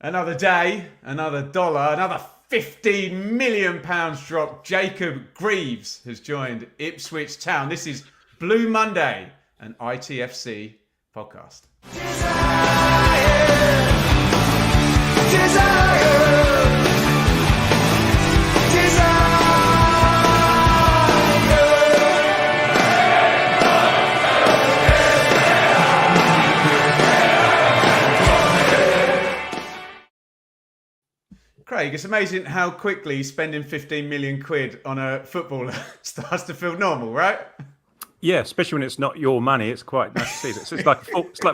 Another day, another dollar, another £15 million drop. Jacob Greaves has joined Ipswich Town. This is Blue Monday, an ITFC podcast. Craig, it's amazing how quickly spending 15 million quid on a footballer starts to feel normal, right? Yeah, especially when it's not your money. It's quite nice to see. It's like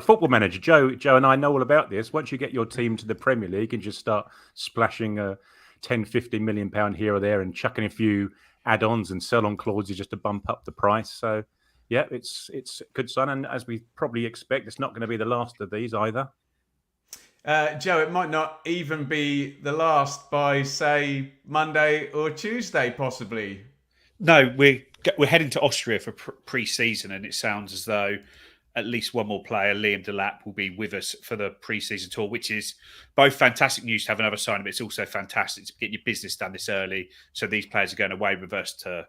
Football Manager. Joe and I know all about this. Once you get your team to the Premier League and just start splashing 10, 15 million pound here or there and chucking a few add-ons and sell-on clauses just to bump up the price. So, yeah, it's a good sign. And as we probably expect, it's not going to be the last of these either. Joe, it might not even be the last by, say, Monday or Tuesday, possibly. No, we're heading to Austria for pre-season, and it sounds as though at least one more player, Liam Delap, will be with us for the pre-season tour, which is both fantastic news to have another signing, but it's also fantastic to get your business done this early. So these players are going away with us to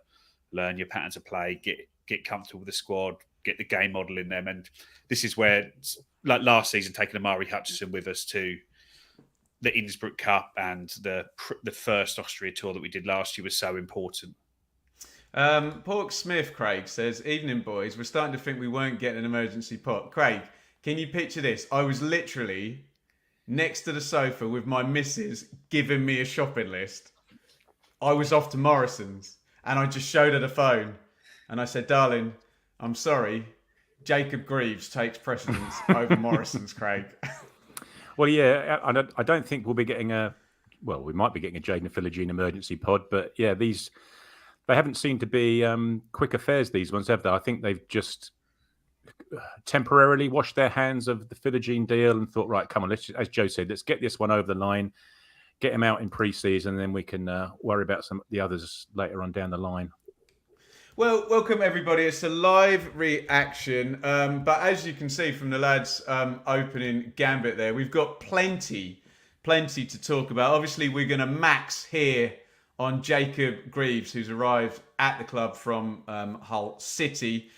learn your patterns of play, get comfortable with the squad, get the game model in them, and this is where, like last season, taking Amari Hutchinson with us to the Innsbruck Cup and the first Austria tour that we did last year was so important. Pork Smith, Craig, says, "Evening, boys. We're starting to think we won't get an emergency pot." Craig, can you picture this? I was literally next to the sofa with my missus giving me a shopping list. I was off to Morrison's and I just showed her the phone and I said, "Darling, I'm sorry. Jacob Greaves takes precedence over Morrison's," Craig. Well, yeah, I don't think we'll be getting we might be getting a Jaden Philogene emergency pod, but yeah, they haven't seemed to be quick affairs, these ones, have they? I think they've just temporarily washed their hands of the Philogene deal and thought, right, come on, as Joe said, let's get this one over the line, get him out in pre-season, and then we can worry about some of the others later on down the line. Well, welcome everybody. It's a live reaction, but as you can see from the lads' opening gambit there, we've got plenty to talk about. Obviously, we're going to max here on Jacob Greaves, who's arrived at the club from Hull City.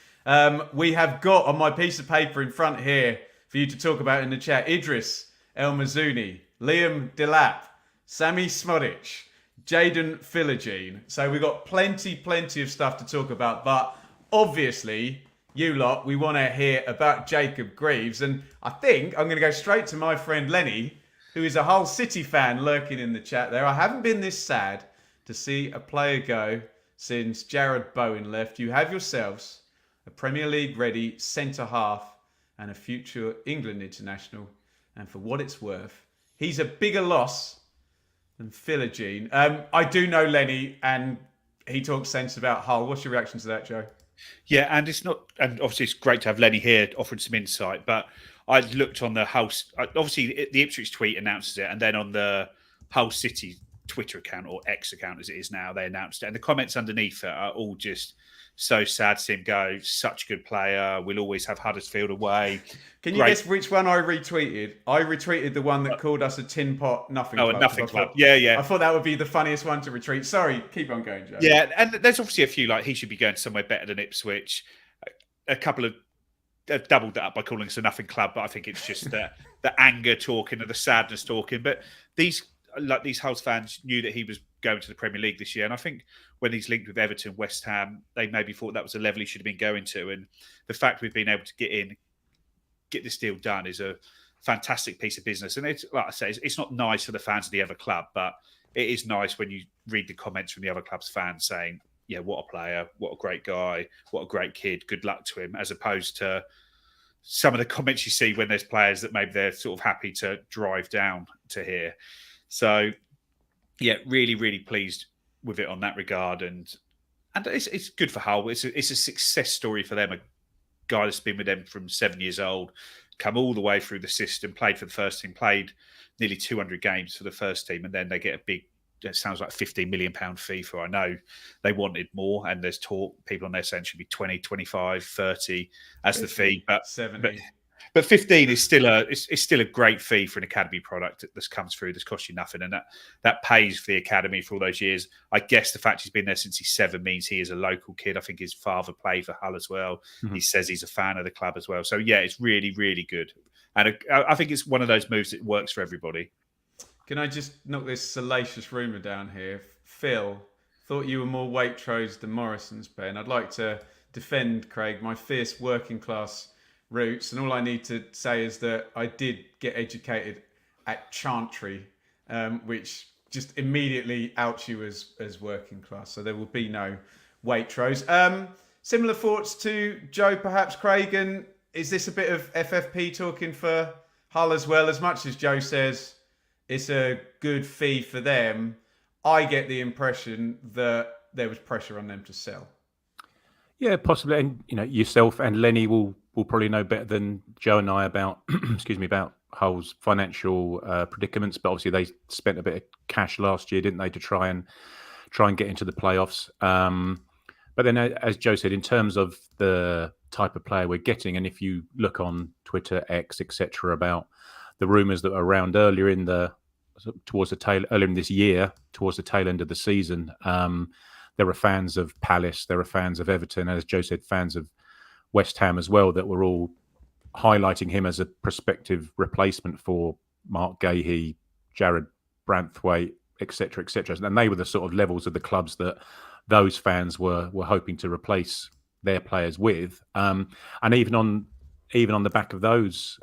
We have got on my piece of paper in front here for you to talk about in the chat, Idris El Mizouni, Liam Delap, Sammie Szmodics, Jaden Philogene. So we've got plenty of stuff to talk about. But obviously, you lot, we want to hear about Jacob Greaves. And I think I'm going to go straight to my friend Lenny, who is a Hull City fan lurking in the chat there. I haven't been this sad to see a player go since Jared Bowen left. You have yourselves a Premier League ready centre-half and a future England international. And for what it's worth, he's a bigger loss than Philogene. I do know Lenny, and he talks sense about Hull. What's your reaction to that, Joe? Yeah, and obviously it's great to have Lenny here offering some insight, but I looked on the Hull, obviously the Ipswich tweet announces it, and then on the Hull City Twitter account, or X account as it is now, they announced it, and the comments underneath it are all just so sad to see him go. Such a good player. We'll always have Huddersfield away. Can you guess which one I retweeted? I retweeted the one that called us a tin pot nothing club. Oh, a nothing club. Yeah. I thought that would be the funniest one to retweet. Sorry, keep on going, Joe. Yeah, and there's obviously a few, like, he should be going somewhere better than Ipswich. A couple of doubled that up by calling us a nothing club, but I think it's just the anger talking or the sadness talking. But these Hulls fans knew that he was going to the Premier League this year, and I think when he's linked with Everton, West Ham, they maybe thought that was a level he should have been going to. And the fact we've been able to get this deal done is a fantastic piece of business. And it's, like I say, it's not nice for the fans of the other club, but it is nice when you read the comments from the other club's fans saying, yeah, what a player, what a great guy, what a great kid, good luck to him, as opposed to some of the comments you see when there's players that maybe they're sort of happy to drive down to here. So, yeah, really pleased with it on that regard. And it's good for Hull. It's a success story for them. A guy that's been with them from 7 years old, come all the way through the system, played for the first team, played nearly 200 games for the first team, and then they get a big, it sounds like £15 million fee for. I know they wanted more, and there's talk, people on there saying it should be 20, 25, 30 as 50, the fee. But 70. But 15 is still it's still a great fee for an academy product that comes through that's cost you nothing, and that pays for the academy for all those years. I guess the fact he's been there since he's 7 means he is a local kid. I think his father played for Hull as well. Mm-hmm. He says he's a fan of the club as well. So yeah, it's really, really good, and I think it's one of those moves that works for everybody. Can I just knock this salacious rumour down here? Phil, thought you were more Waitrose than Morrison's, Ben. I'd like to defend, Craig, my fierce working class roots, and all I need to say is that I did get educated at Chantry, which just immediately outs you as working class, so there will be no Waitrose. Similar thoughts to Joe, perhaps, Craig, and is this a bit of FFP talking for Hull as well? As much as Joe says it's a good fee for them, I get the impression that there was pressure on them to sell. Yeah, possibly, and yourself and Lenny will probably know better than Joe and I about about Hull's financial predicaments. But obviously, they spent a bit of cash last year, didn't they, to try and get into the playoffs. But then, as Joe said, in terms of the type of player we're getting, and if you look on Twitter, X, etc., about the rumours that were around earlier in this year, towards the tail end of the season, there were fans of Palace, there were fans of Everton, and as Joe said, fans of West Ham as well, that were all highlighting him as a prospective replacement for Mark Gahey, Jared Branthwaite, etc., etc. And they were the sort of levels of the clubs that those fans were hoping to replace their players with. And even on the back of those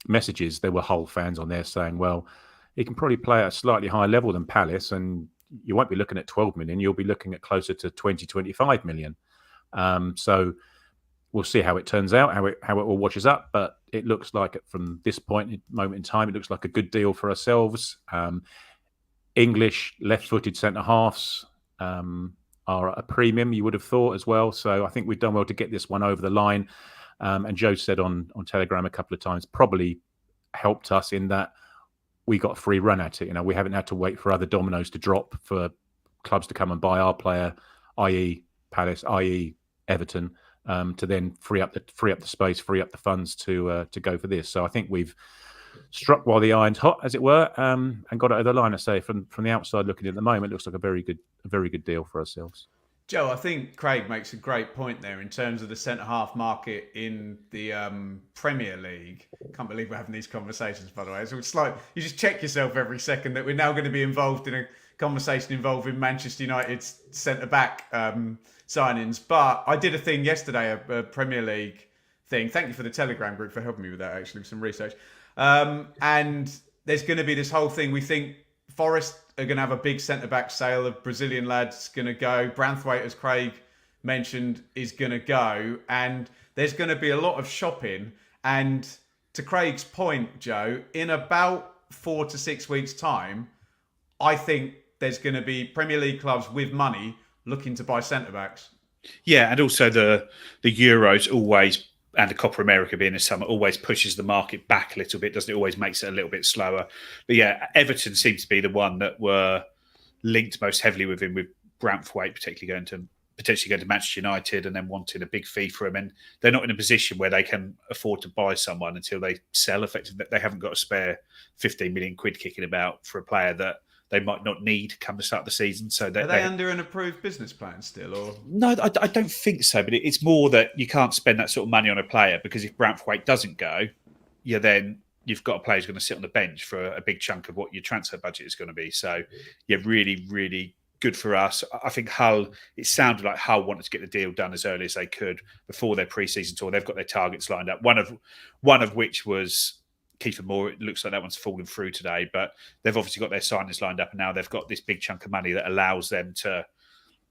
messages, there were Hull fans on there saying, well, he can probably play at a slightly higher level than Palace, and you won't be looking at 12 million, you'll be looking at closer to 20, 25 million. So we'll see how it turns out, how it all washes up. But it looks like from this moment in time, it looks like a good deal for ourselves. English left-footed centre-halves are a premium, you would have thought as well. So I think we've done well to get this one over the line. And Joe said on Telegram a couple of times, probably helped us in that we got a free run at it. We haven't had to wait for other dominoes to drop for clubs to come and buy our player, i.e. Palace, i.e. Everton, to then free up the space, free up the funds to go for this. So I think we've struck while the iron's hot, as it were, and got it over the line. I say from the outside looking at the moment, it looks like a very good deal for ourselves. Joe, I think Craig makes a great point there in terms of the centre-half market in the Premier League. Can't believe we're having these conversations, by the way. So it's like you just check yourself every second that we're now going to be involved in a conversation involving Manchester United's centre-back signings. But I did a thing yesterday, a Premier League thing. Thank you for the Telegram group for helping me with that, actually, with some research. And there's going to be this whole thing. We think Forest are going to have a big centre-back sale. A Brazilian lad's going to go. Branthwaite, as Craig mentioned, is going to go. And there's going to be a lot of shopping. And to Craig's point, Joe, in about 4 to 6 weeks' time, I think there's going to be Premier League clubs with money looking to buy centre-backs. Yeah, and also the Euros always, and the Copa America being in summer, always pushes the market back a little bit, doesn't it? Always makes it a little bit slower. But yeah, Everton seems to be the one that were linked most heavily with him, with Branthwaite potentially going to Manchester United and then wanting a big fee for him. And they're not in a position where they can afford to buy someone until they sell. Effectively, they haven't got a spare 15 million quid kicking about for a player that they might not need come the start of the season. So are they under an approved business plan still? Or no, I don't think so. But it's more that you can't spend that sort of money on a player, because if Branthwaite doesn't go, then you've got a player who's going to sit on the bench for a big chunk of what your transfer budget is going to be. So yeah, really, really good for us. I think Hull, it sounded like Hull wanted to get the deal done as early as they could before their pre-season tour. They've got their targets lined up. One of which was Kiefer Moore. It looks like that one's fallen through today, but they've obviously got their signings lined up, and now they've got this big chunk of money that allows them to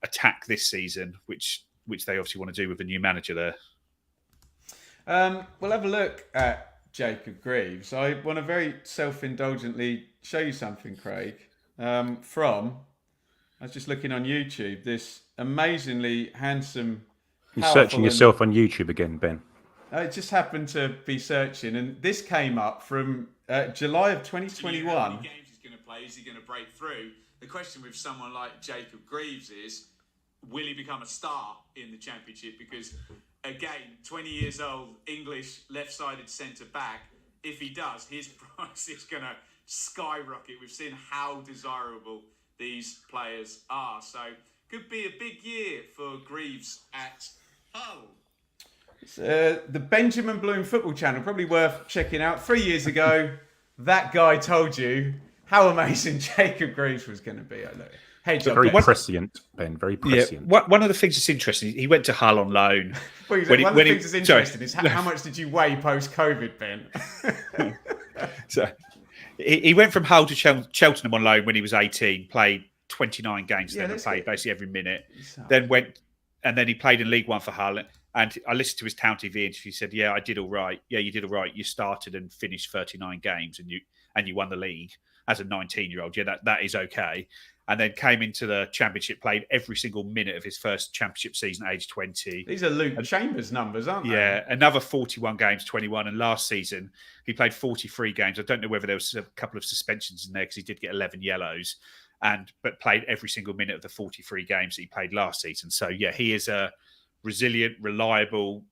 attack this season, which they obviously want to do with a new manager there. We'll have a look at Jacob Greaves. I want to very self-indulgently show you something, Craig, from, I was just looking on YouTube, this amazingly handsome... You're searching yourself on YouTube again, Ben. I just happened to be searching, and this came up from July of 2021. How many games he's going to play? Is he going to break through? The question with someone like Jacob Greaves is, will he become a star in the Championship? Because again, 20 years old, English left-sided centre-back. If he does, his price is going to skyrocket. We've seen how desirable these players are. So could be a big year for Greaves at Hull. The Benjamin Bloom Football Channel, probably worth checking out. 3 years ago, that guy told you how amazing Jacob Greaves was going to be. Very prescient, Ben. Very prescient. Yeah. One of the things that's interesting, he went to Hull on loan. One of the things that's interesting is how much did you weigh post-COVID, Ben? So he went from Hull to Cheltenham on loan when he was 18, played 29 games, played basically every minute. Then he played in League One for Hull. And I listened to his Town TV interview. He said, "Yeah, I did all right. Yeah, you did all right. You started and finished 39 games, and you won the league as a 19-year-old. Yeah, that is okay." And then came into the Championship, played every single minute of his first Championship season at age 20. These are Luke Chambers numbers, aren't they? Yeah, another 41 games, 21. And last season, he played 43 games. I don't know whether there was a couple of suspensions in there because he did get 11 yellows, but played every single minute of the 43 games that he played last season. So, yeah, he is a resilient, reliable,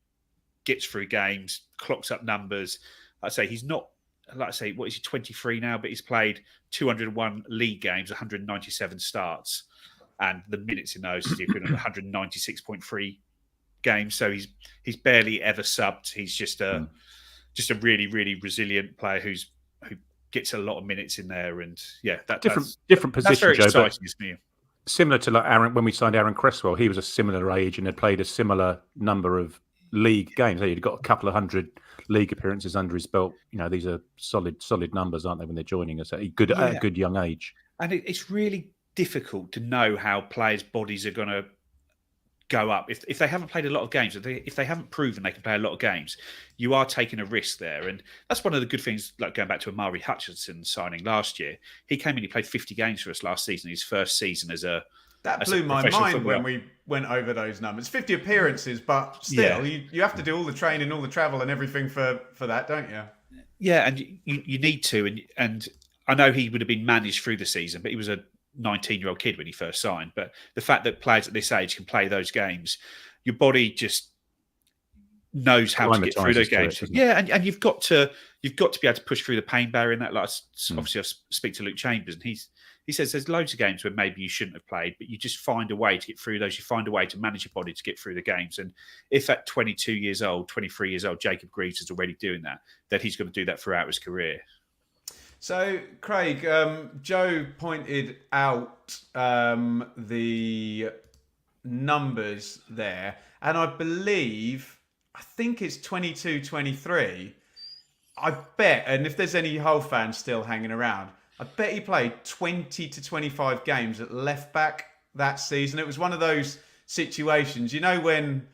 gets through games, clocks up numbers. I'd say he's not, like I say, what is he, 23 now? But he's played 201 league games, 197 starts, and the minutes in those is the equivalent of 196.3 games. So he's barely ever subbed. He's just a really, really resilient player who gets a lot of minutes in there. And yeah, different position. That's very Joe, exciting, isn't it? Similar to like Aaron, when we signed Aaron Cresswell, he was a similar age and had played a similar number of league games. He'd got a couple of hundred league appearances under his belt. You know, these are solid numbers, aren't they, when they're joining us at a good young age? And it's really difficult to know how players' bodies are going to go up if they haven't played a lot of games. If they haven't proven they can play a lot of games, you are taking a risk there. And that's one of the good things. Like going back to Amari Hutchinson signing last year, he came in, he played 50 games for us last season. His first season as a that blew my mind when we went over those numbers. 50 appearances, but still, you have to do all the training, all the travel, and everything for that, don't you? Yeah, and you need to. And I know he would have been managed through the season, but he was a 19-year-old kid when he first signed. But the fact that players at this age can play those games, your body just knows how to get through those games. And you've got to be able to push through the pain barrier in that. Like obviously, I speak to Luke Chambers, and he says there's loads of games where maybe you shouldn't have played, but you just find a way to get through those. You find a way to manage your body to get through the games. And if at 22 years old, 23 years old, Jacob Greaves is already doing that, then he's going to do that throughout his career. So, Craig, Joe pointed out the numbers there, and I think it's 22-23. I bet, and if there's any Hull fans still hanging around, I bet he played 20 to 25 games at left back that season. It was one of those situations, you know when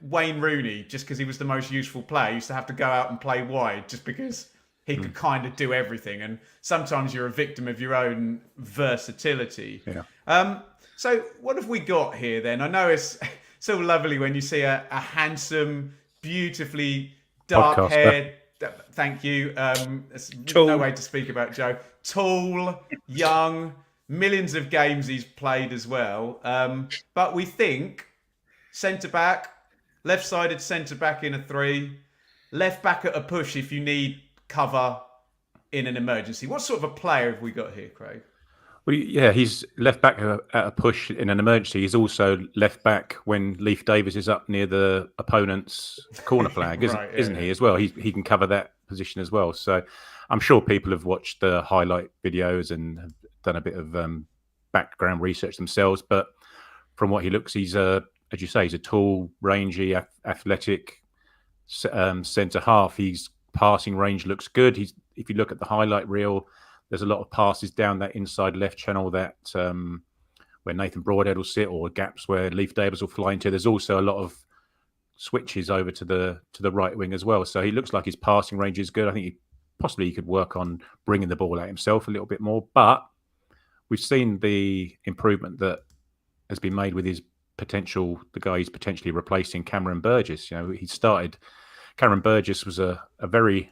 Wayne Rooney, just because he was the most useful player, used to have to go out and play wide just because he could kind of do everything. And sometimes you're a victim of your own versatility. Yeah. So what have we got here then? I know it's so lovely when you see a handsome, beautifully dark-haired... Thank you. No way to speak about Joe. Tall, young, millions of games he's played as well. But we think centre-back, left-sided centre-back in a 3, left-back at a push if you need cover in an emergency. What sort of a player have we got here, Craig? Well, yeah, he's left back at a push in an emergency. He's also left back when Leif Davis is up near the opponent's corner flag, isn't he, as well? He can cover that position as well. So I'm sure people have watched the highlight videos and have done a bit of background research themselves. But from what he looks, he's as you say, he's a tall, rangy, athletic centre half. His passing range looks good. If you look at the highlight reel, there's a lot of passes down that inside left channel that where Nathan Broadhead will sit, or gaps where Leif Davis will fly into. There's also a lot of switches over to the right wing as well. So he looks like his passing range is good. I think he could work on bringing the ball out himself a little bit more. But we've seen the improvement that has been made with his potential, the guy he's potentially replacing, Cameron Burgess. You know, Cameron Burgess was a very...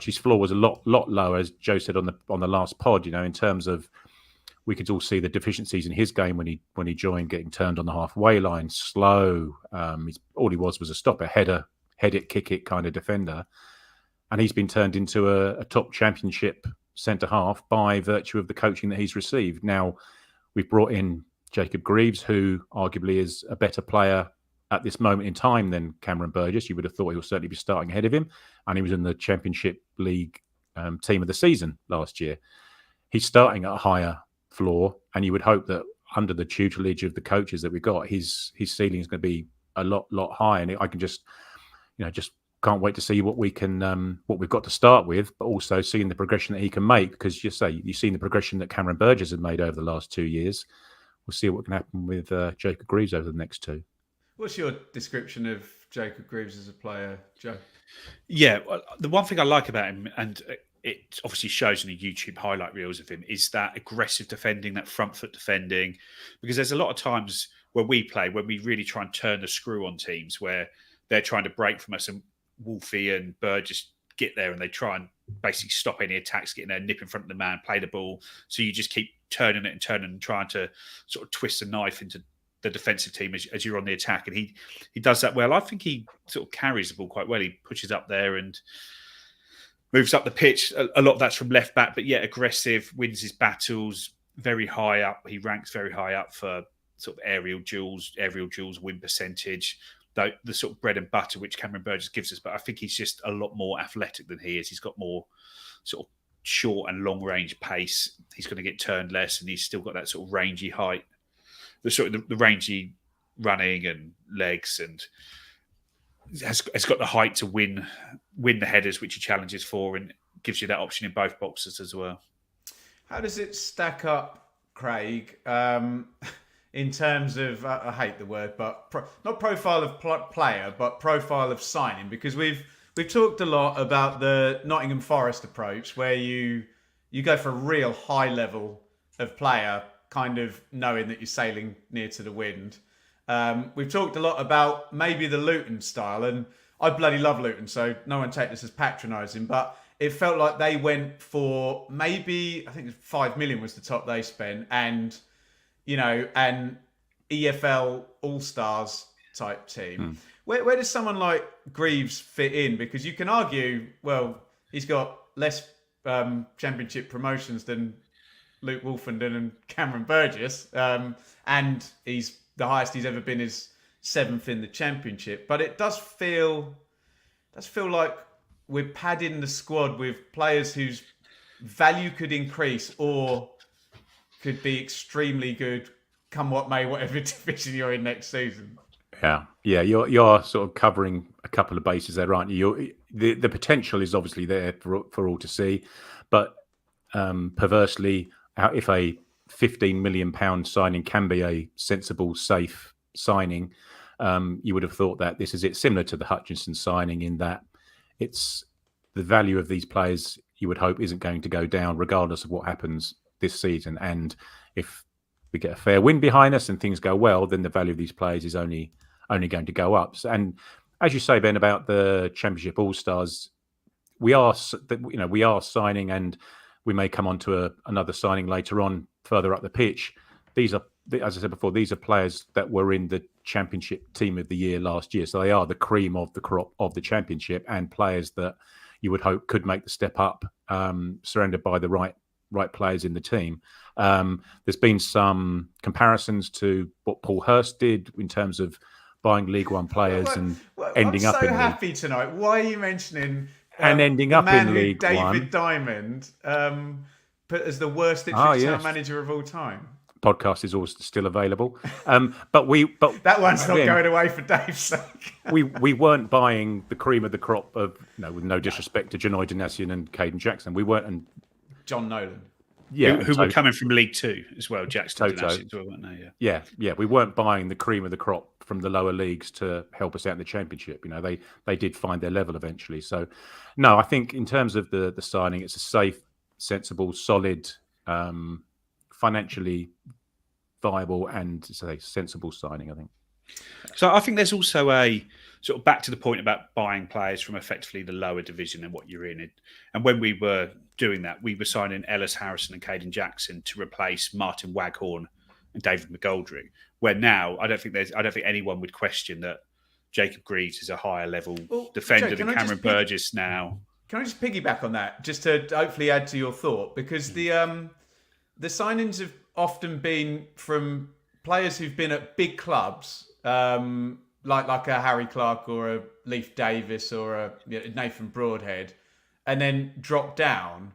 His floor was a lot lower, as Joe said on the last pod. You know, in terms of we could all see the deficiencies in his game when he joined, getting turned on the halfway line, slow. All he was a stopper, header, head it, kick it kind of defender. And he's been turned into a top championship centre half by virtue of the coaching that he's received. Now, we've brought in Jacob Greaves, who arguably is a better player at this moment in time than Cameron Burgess. You would have thought he will certainly be starting ahead of him. And he was in the Championship League team of the season last year. He's starting at a higher floor, and you would hope that under the tutelage of the coaches that we've got, his ceiling is going to be a lot higher. And I can just can't wait to see what we've got to start with, but also seeing the progression that he can make, because you've seen the progression that Cameron Burgess has made over the last 2 years. We'll see what can happen with Jacob Greaves over the next 2. What's your description of Jacob Greaves as a player, Joe? Yeah, well, the one thing I like about him, and it obviously shows in the YouTube highlight reels of him, is that aggressive defending, that front foot defending. Because there's a lot of times where we play, when we really try and turn the screw on teams, where they're trying to break from us, and Wolfie and Burgess get there and they try and basically stop any attacks, get in there, nip in front of the man, play the ball. So you just keep turning it and turning and trying to sort of twist a knife into the defensive team as you're on the attack. And he does that well. I think he sort of carries the ball quite well. He pushes up there and moves up the pitch. A lot of that's from left back, but aggressive, wins his battles, very high up. He ranks very high up for sort of aerial duels, win percentage, the sort of bread and butter which Cameron Burgess gives us. But I think he's just a lot more athletic than he is. He's got more sort of short and long range pace. He's going to get turned less, and he's still got that sort of rangy height, the rangy running and legs, and has got the height to win the headers which he challenges for, and gives you that option in both boxes as well. How does it stack up, Craig? In terms of, I hate the word, but not profile of player, but profile of signing, because we've talked a lot about the Nottingham Forest approach, where you go for a real high level of player, kind of knowing that you're sailing near to the wind. We've talked a lot about maybe the Luton style, and I bloody love Luton, so no one take this as patronising, but it felt like they went for maybe, I think 5 million was the top they spent, and an EFL All-Stars type team. Where does someone like Greaves fit in? Because you can argue, well, he's got less championship promotions than Luke Wolfenden and Cameron Burgess, and he's the highest he's ever been is 7th in the championship. But it does feel like we're padding the squad with players whose value could increase or could be extremely good, come what may, whatever division you're in next season. Yeah. You're sort of covering a couple of bases there, aren't you? The potential is obviously there for all to see, but perversely, if a £15 million signing can be a sensible, safe signing, you would have thought that this is it, similar to the Hutchinson signing, in that it's the value of these players, you would hope, isn't going to go down regardless of what happens this season. And if we get a fair win behind us and things go well, then the value of these players is only going to go up. And as you say, Ben, about the Championship All-Stars, we are signing, and we may come on to another signing later on further up the pitch. These are, as I said before, these are players that were in the Championship Team of the Year last year. So they are the cream of the crop of the Championship, and players that you would hope could make the step up, surrounded by the right players in the team. There's been some comparisons to what Paul Hurst did in terms of buying League One players and ending up in. I'm so happy tonight. Why are you mentioning and ending up in League David One? David Diamond put as the worst Ipswich Town manager of all time. Podcast is also still available, but that one's not going away for Dave's sake. we weren't buying the cream of the crop of, with no disrespect to Janoy Donessian and Caden Jackson. We weren't, and John Nolan. Yeah, who were coming from League Two as well, Jackson Donessian as well, weren't they? Yeah. We weren't buying the cream of the crop from the lower leagues to help us out in the Championship. They did find their level eventually. So, no, I think in terms of the signing, it's a safe, sensible, solid, financially viable and sensible signing, I think. So I think there's also a sort of back to the point about buying players from effectively the lower division and what you're in. And when we were doing that, we were signing Ellis Harrison and Caden Jackson to replace Martin Waghorn and David McGoldrick. Where now, I don't think anyone would question that Jacob Greaves is a higher level defender than Cameron Burgess now. Can I just piggyback on that, just to hopefully add to your thought? Because the signings have often been from players who've been at big clubs, like a Harry Clark or a Leif Davis or a Nathan Broadhead, and then drop down.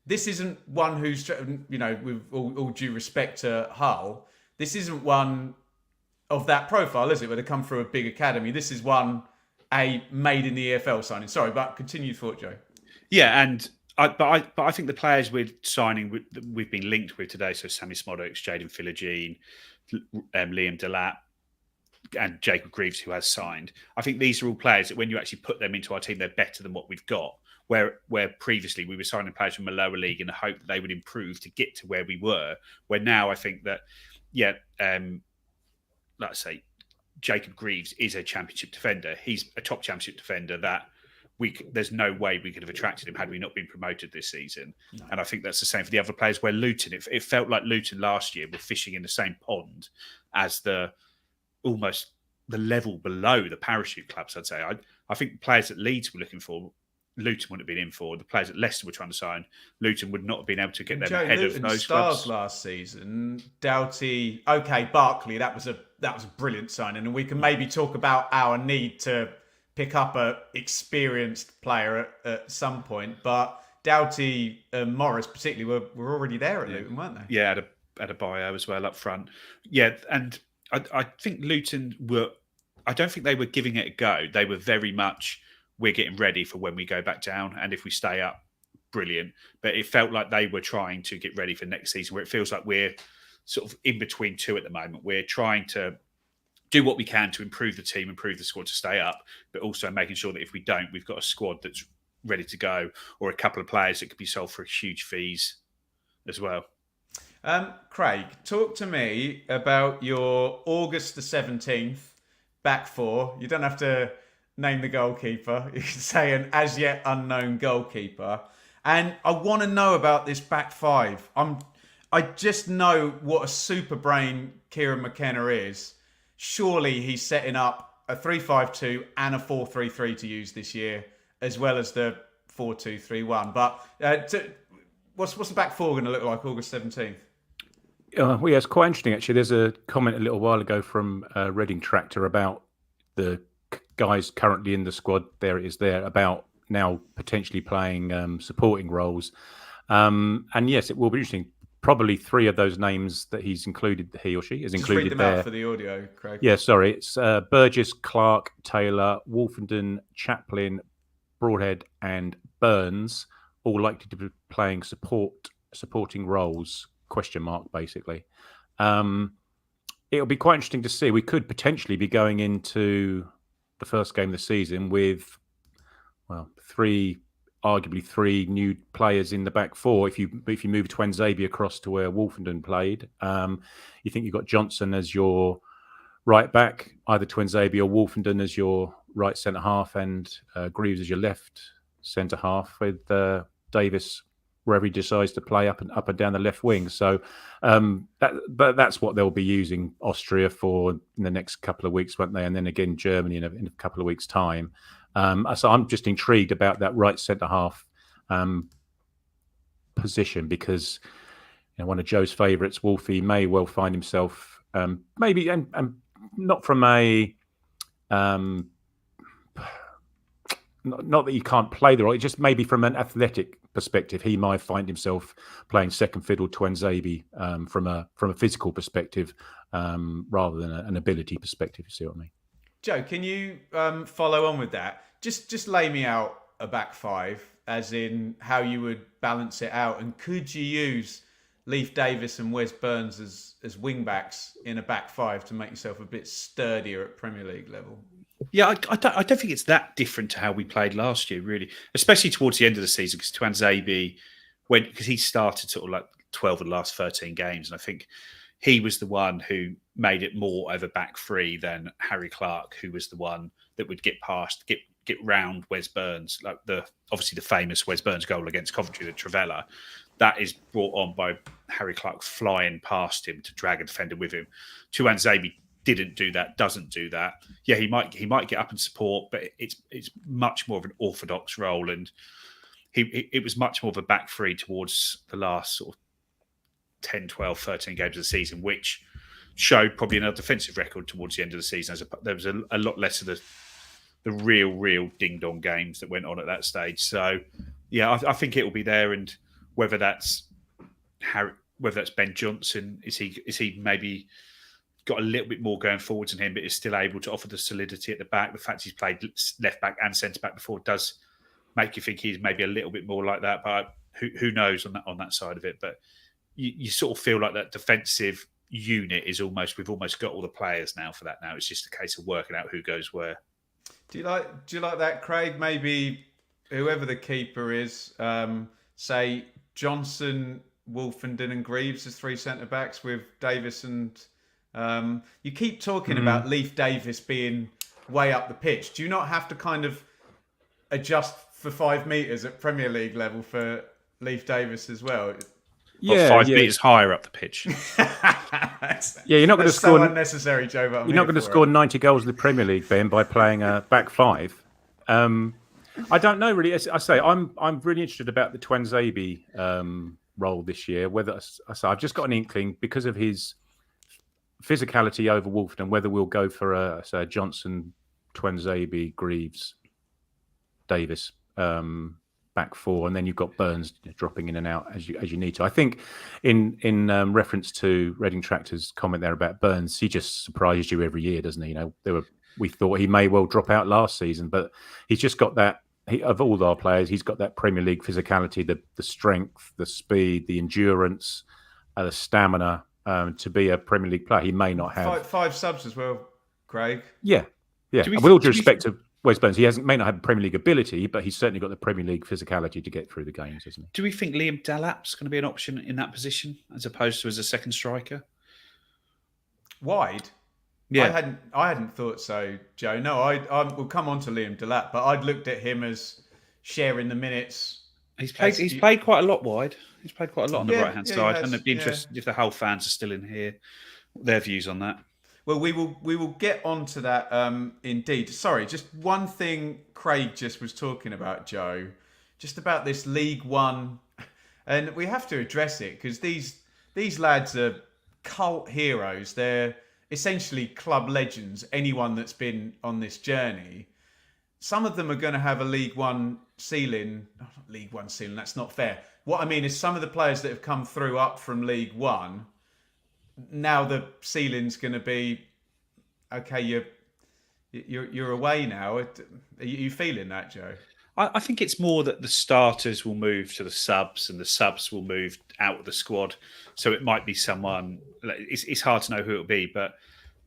This isn't one who's, with all due respect to Hull, this isn't one of that profile, is it? Where they come through a big academy. This is one made in the EFL signing. Sorry, but continue thought, Joe. Yeah, and I think the players we're signing, we've been linked with today, so Sammie Szmodics, Jaden Philogene, Liam Delap, and Jacob Greaves, who has signed. I think these are all players that when you actually put them into our team, they're better than what we've got. Where previously we were signing players from a lower league in the hope that they would improve to get to where we were. Where now I think that, let's say, Jacob Greaves is a championship defender. He's a top championship defender that there's no way we could have attracted him had we not been promoted this season. No. And I think that's the same for the other players. Where Luton, it felt like Luton last year were fishing in the same pond as almost the level below the parachute clubs, I'd say. I think players that Leeds were looking for, Luton wouldn't have been in for. The players that Leicester were trying to sign, Luton would not have been able to get them ahead of those clubs. Last season, Doughty, Barkley, that was a brilliant signing, and we can maybe talk about our need to pick up a experienced player at some point. But Doughty and Morris, particularly, were already there at Luton, weren't they? Yeah, at a bio as well up front. Yeah, and I think Luton were. I don't think they were giving it a go. They were very much, we're getting ready for when we go back down, and if we stay up, brilliant. But it felt like they were trying to get ready for next season, where it feels like we're sort of in between two at the moment. We're trying to do what we can to improve the team, improve the squad to stay up, but also making sure that if we don't, we've got a squad that's ready to go, or a couple of players that could be sold for huge fees as well. Craig, talk to me about your August the 17th back four. You don't have to name the goalkeeper. You can say an as yet unknown goalkeeper. And I want to know about this back five. I just know what a super brain Kieran McKenna is. Surely he's setting up a 3-5-2 and a 4-3-3 to use this year, as well as the 4-2-3-1. But what's the back four going to look like August 17th? Well, yeah, it's quite interesting, actually. There's a comment a little while ago from Reading Tractor about the guys currently in the squad. There it is there, about now potentially playing supporting roles. And yes, it will be interesting. Probably three of those names that he or she is included read them there. Out for the audio, Craig. Yeah, sorry. It's Burgess, Clark, Taylor, Wolfenden, Chaplin, Broadhead, and Burns, all likely to be playing supporting roles. ? Basically. It'll be quite interesting to see. We could potentially be going into the first game of the season with, arguably three new players in the back four. If you move Twenzabia across to where Wolfenden played, you think you've got Johnson as your right back, either Twenzabia or Wolfenden as your right centre half, and Greaves as your left centre half, with Davis wherever he decides to play up and down the left wing. So that's what they'll be using Austria for in the next couple of weeks, won't they? And then again Germany in a couple of weeks' time. So I'm just intrigued about that right centre half position, because one of Joe's favourites, Wolfie, may well find himself maybe and not from a not that he can't play the role, just maybe from an athletic perspective, he might find himself playing second fiddle to Nzabi from a physical perspective rather than an ability perspective. You see what I mean? Joe, can you follow on with that? Just lay me out a back five, as in how you would balance it out, and could you use Leif Davis and Wes Burns as wing backs in a back five to make yourself a bit sturdier at Premier League level? Yeah, I don't think it's that different to how we played last year, really, especially towards the end of the season, because Twenzabia, because he started sort of like 12 of the last 13 games, and I think he was the one who made it more of a back three than Harry Clark, who was the one that would get past, get round Wes Burns, like obviously the famous Wes Burns goal against Coventry, the Trivella. That is brought on by Harry Clark flying past him to drag a defender with him. Tuanzebe didn't do that, doesn't do that. Yeah, he might get up and support, but it's much more of an orthodox role, and it was much more of a back three towards the last sort of 10, 12, 13 games of the season, which showed probably another defensive record towards the end of the season. There was a lot less of the real ding-dong games that went on at that stage. So, yeah, I think it will be there, and whether that's Ben Johnson, is he maybe got a little bit more going forwards than him, but is still able to offer the solidity at the back. The fact he's played left back and centre back before does make you think he's maybe a little bit more like that. But who knows on that side of it? But you sort of feel like that defensive unit is we've almost got all the players now for that. Now it's just a case of working out who goes where. Do you like that, Craig? Maybe whoever the keeper is, say Johnson, Wolfenden, and Greaves as three centre backs with Davis and. You keep talking about Leif Davis being way up the pitch. Do you not have to kind of adjust for 5 metres at Premier League level for Leif Davis as well? Yeah, 5 metres higher up the pitch. You're not going to score. So unnecessary, Joe. But you're not going to score 90 goals in the Premier League, Ben, by playing a back five. I don't know really. As I say, I'm really interested about the Tuanzebe role this year. I've just got an inkling because of his physicality over Wolfenden, whether we'll go for a Johnson, Tuanzebe, Greaves, Davis back four, and then you've got Burns dropping in and out as you need to. I think in reference to Reading Tractor's comment there about Burns, he just surprises you every year, doesn't he? We thought he may well drop out last season, but he's just got that. Of all our players, he's got that Premier League physicality, the strength, the speed, the endurance, the stamina. To be a Premier League player, he may not have five subs as well, Craig. Yeah. With all due respect to Wes Burns, he may not have Premier League ability, but he's certainly got the Premier League physicality to get through the games, isn't he? Do we think Liam Delap's going to be an option in that position as opposed to as a second striker? Wide? Yeah, I hadn't thought so, Joe. No, we'll come on to Liam Delap, but I'd looked at him as sharing the minutes. He's played quite a lot wide. He's played quite a lot on the right-hand side. And it'd be interesting if the Hull fans are still in here, their views on that. Well, we will get on to that indeed. Sorry, just one thing Craig just was talking about, Joe, just about this League One. And we have to address it because these lads are cult heroes. They're essentially club legends, anyone that's been on this journey. Some of them are going to have a League One ceiling. Oh, not League One ceiling, that's not fair. What I mean is some of the players that have come through up from League One, now the ceiling's going to be, okay, you're away now. Are you feeling that, Joe? I think it's more that the starters will move to the subs and the subs will move out of the squad. So it might be someone, it's hard to know who it'll be, but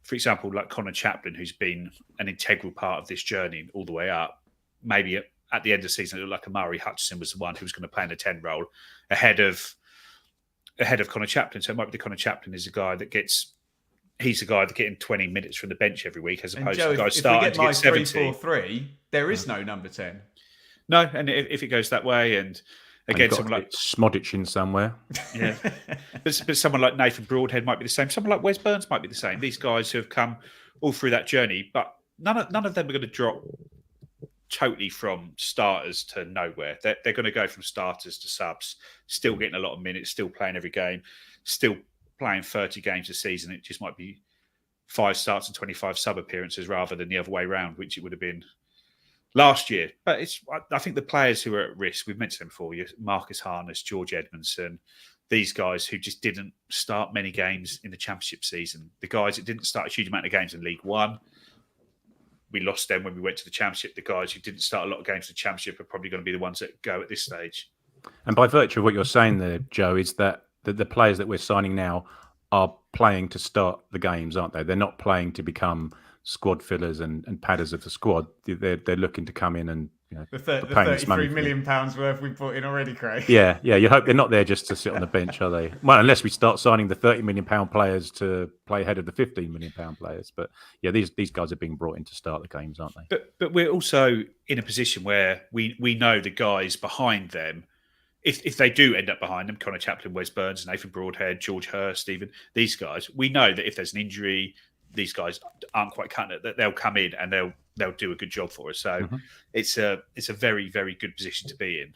for example, like Connor Chaplin, who's been an integral part of this journey all the way up, maybe at the end of the season, it looked like Amari Hutchinson was the one who was going to play in a 10 role ahead of Connor Chaplin. So it might be the Connor Chaplin is a guy that he's the guy that getting 20 minutes from the bench every week as opposed to the guy starting to get 70. 3-4-3, there is no number 10. No, and if it goes that way, and again, someone like Szmodics in somewhere, yeah, but someone like Nathan Broadhead might be the same. Someone like Wes Burns might be the same. These guys who have come all through that journey, but none of them are going to drop totally from starters to nowhere. They're going to go from starters to subs, still getting a lot of minutes, still playing every game, still playing 30 games a season. It just might be 5 starts and 25 sub appearances rather than the other way around, which it would have been last year. But I think the players who are at risk, we've mentioned them before, Marcus Harness, George Edmondson, these guys who just didn't start many games in the Championship season. The guys that didn't start a huge amount of games in League One, we lost them when we went to the Championship. The guys who didn't start a lot of games in the Championship are probably going to be the ones that go at this stage. And by virtue of what you're saying there, Joe, is that the players that we're signing now are playing to start the games, aren't they? They're not playing to become squad fillers and padders of the squad. They're looking to come in and The paying this money £33 million worth we put in already, Craig. Yeah. You hope they're not there just to sit on the bench, are they? Well, unless we start signing the £30 million players to play ahead of the £15 million players. But yeah, these guys are being brought in to start the games, aren't they? But we're also in a position where we know the guys behind them. If they do end up behind them, Connor Chaplin, Wes Burns, Nathan Broadhead, George Hurst, even these guys, we know that if there's an injury, these guys aren't quite cutting it, that they'll come in and they'll do a good job for us. So it's a very, very good position to be in.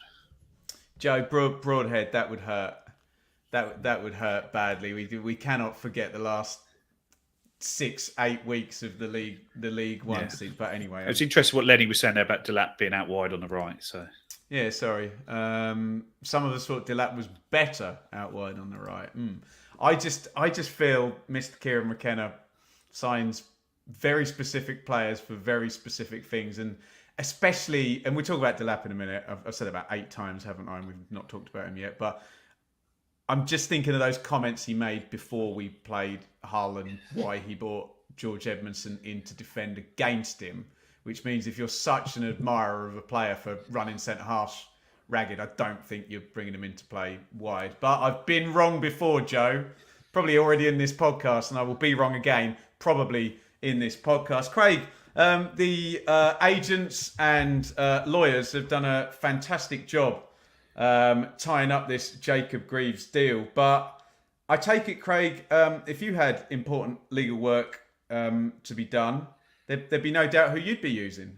Joe, Broadhead, that would hurt. That would hurt badly. We cannot forget the last 6-8 weeks of the League One season. But anyway, it was interesting what Lenny was saying there about Delap being out wide on the right. So yeah, sorry. Some of us thought Delap was better out wide on the right. I just feel Mr. Kieran McKenna signs very specific players for very specific things, and especially, and we'll talk about Delap in a minute. I've said about 8 times, haven't I? And we've not talked about him yet, but I'm just thinking of those comments he made before we played Hull and why he brought George Edmondson in to defend against him, which means if you're such an admirer of a player for running centre-half ragged, I don't think you're bringing him in to play wide. But I've been wrong before, Joe. Probably already in this podcast, and I will be wrong again, probably in this podcast. Craig, the agents and lawyers have done a fantastic job tying up this Jacob Greaves deal. But I take it, Craig, if you had important legal work to be done, there'd be no doubt who you'd be using.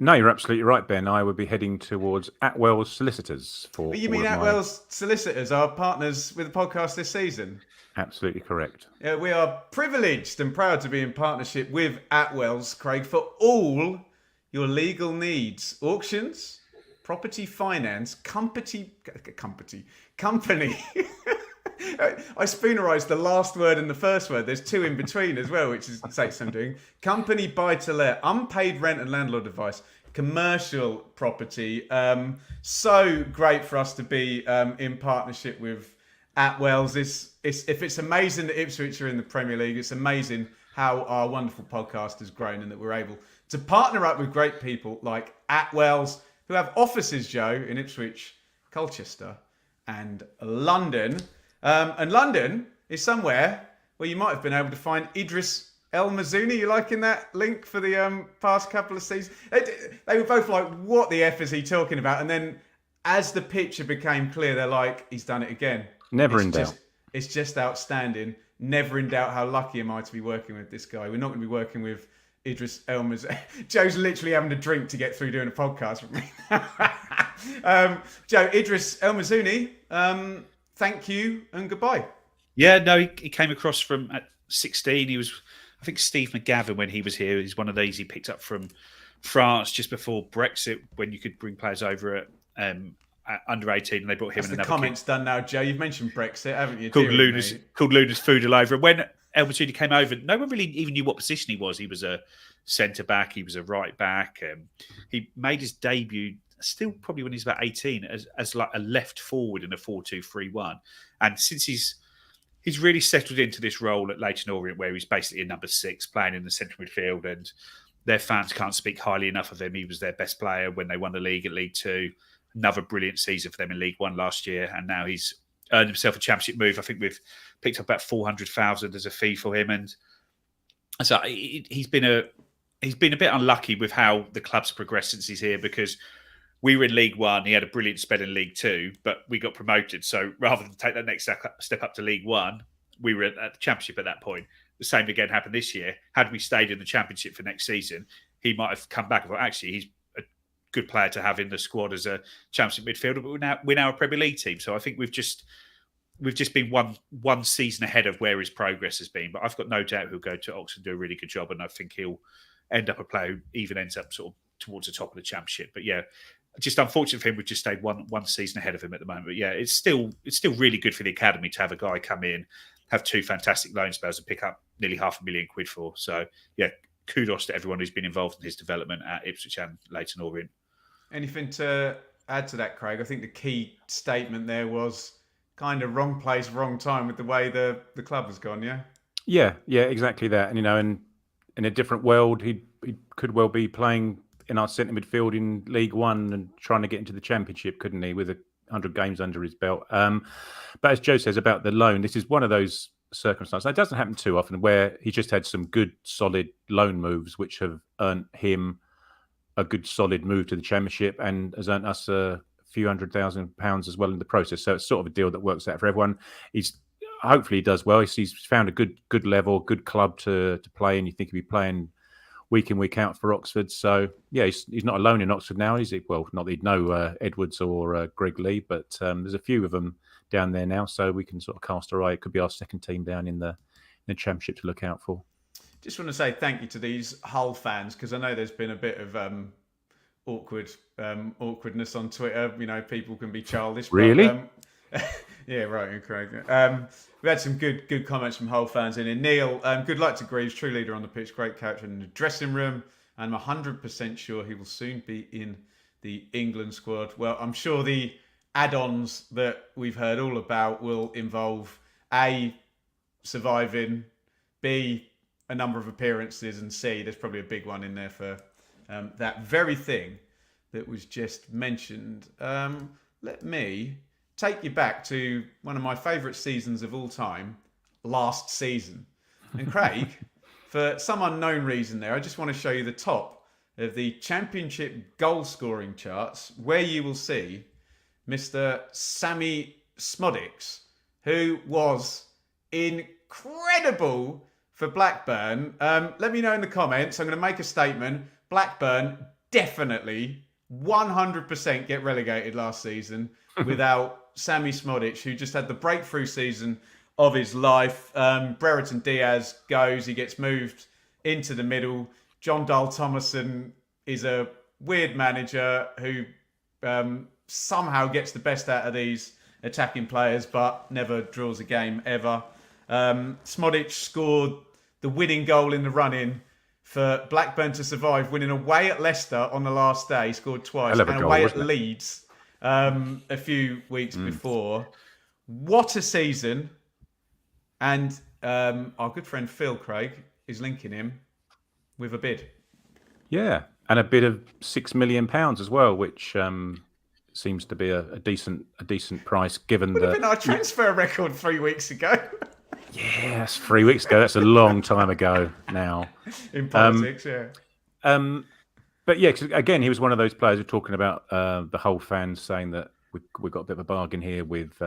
No, you're absolutely right, Ben. I would be heading towards Atwell's Solicitors for. You mean Atwell's Solicitors, our partners with the podcast this season? Absolutely correct. We are privileged and proud to be in partnership with Atwell's, Craig, for all your legal needs. Auctions, property finance, company. I spoonerised the last word and the first word. There's 2 in between as well, which is takes I'm doing. Company, buy-to-let, unpaid rent and landlord advice, commercial property. So great for us to be in partnership with Atwell's. If it's amazing that Ipswich are in the Premier League, it's amazing how our wonderful podcast has grown and that we're able to partner up with great people like Atwell's, who have offices, Joe, in Ipswich, Colchester and London. And London is somewhere where you might have been able to find Idris El Mizouni. You liking that link for the past couple of seasons? They were both like, what the F is he talking about? And then as the picture became clear, they're like, he's done it again. Never in doubt. It's just outstanding. Never in doubt how lucky am I to be working with this guy. We're not going to be working with Idris El Mizouni. Joe's literally having a drink to get through doing a podcast with me. Joe, Idris El Mizouni, thank you and goodbye. Yeah, no, he came across from at 16. He was, I think, Steve McGavin when he was here. He's one of these he picked up from France just before Brexit, when you could bring players over at under 18, and they brought him. That's the comments done now, Joe. You've mentioned Brexit, haven't you? Called Luna's Foodle over. And when El Mizouni came over, no one really even knew what position he was. He was a centre back. He was a right back. He made his debut still probably when he's about 18 as like a left forward in a 4-2-3-1. And since he's really settled into this role at Leyton Orient, where he's basically a number 6 playing in the central midfield, and their fans can't speak highly enough of him. He was their best player when they won the league at League Two. Another brilliant season for them in League One last year, and now he's earned himself a championship move. I think we've picked up about 400,000 as a fee for him, and so he's been a bit unlucky with how the club's progressed since he's here, because we were in League One. He had a brilliant spell in League Two, but we got promoted. So rather than take that next step up to League One, we were at the Championship at that point. The same again happened this year. Had we stayed in the Championship for next season, he might have come back and thought, actually, he's a good player to have in the squad as a Championship midfielder. But we're now a Premier League team, so I think we've just been one season ahead of where his progress has been. But I've got no doubt he'll go to Oxford and do a really good job, and I think he'll end up a player who even ends up sort of towards the top of the Championship. But yeah, just unfortunate for him, we've just stayed one season ahead of him at the moment. But yeah, it's still really good for the academy to have a guy come in, have 2 fantastic loan spells, and pick up nearly £500,000 for. So yeah, kudos to everyone who's been involved in his development at Ipswich and Leyton Orient. Anything to add to that, Craig? I think the key statement there was kind of wrong place, wrong time with the way the club has gone. Yeah, exactly that. And in a different world, he could well be playing in our centre midfield in League One and trying to get into the Championship, couldn't he, with 100 games under his belt? But as Joe says about the loan, this is one of those circumstances. It doesn't happen too often where he just had some good, solid loan moves which have earned him a good, solid move to the Championship and has earned us a few £100,000 as well in the process. So it's sort of a deal that works out for everyone. Hopefully he does well. He's found a good level, good club to play in. You think he'd be playing week in, week out for Oxford. So yeah, he's not alone in Oxford now. Well, not that he'd know Edwards or Greg Lee, but there's a few of them down there now. So we can sort of cast our eye. It could be our second team down in the Championship to look out for. Just want to say thank you to these Hull fans, because I know there's been a bit of awkwardness on Twitter. You know, people can be childish. Really? But, yeah, right, Craig. We had some good comments from Hull fans in here. Neil, good luck to Greaves, true leader on the pitch, great character in the dressing room. I'm 100% sure he will soon be in the England squad. Well, I'm sure the add-ons that we've heard all about will involve A, surviving, B, a number of appearances, and C, there's probably a big one in there for that very thing that was just mentioned. Let me take you back to one of my favourite seasons of all time, last season. And Craig, for some unknown reason there, I just want to show you the top of the Championship goal scoring charts, where you will see Mr. Sammie Szmodics, who was incredible for Blackburn. Let me know in the comments. I'm going to make a statement. Blackburn definitely 100% get relegated last season without Sammie Szmodics, who just had the breakthrough season of his life. Brereton Diaz goes. He gets moved into the middle. John Dahl Thomason is a weird manager who somehow gets the best out of these attacking players, but never draws a game ever. Szmodics scored the winning goal in the run-in for Blackburn to survive, winning away at Leicester on the last day. He scored twice, and away at Leeds a few weeks before. What a season. And our good friend Phil, Craig, is linking him with a bid. Yeah. And a bid of £6 million as well, which seems to be a decent price given Would have been our transfer record 3 weeks ago. Yeah, that's 3 weeks ago. That's a long time ago now. In politics, yeah. But yeah, again, he was one of those players who were talking about the whole fans saying that we've got a bit of a bargain here with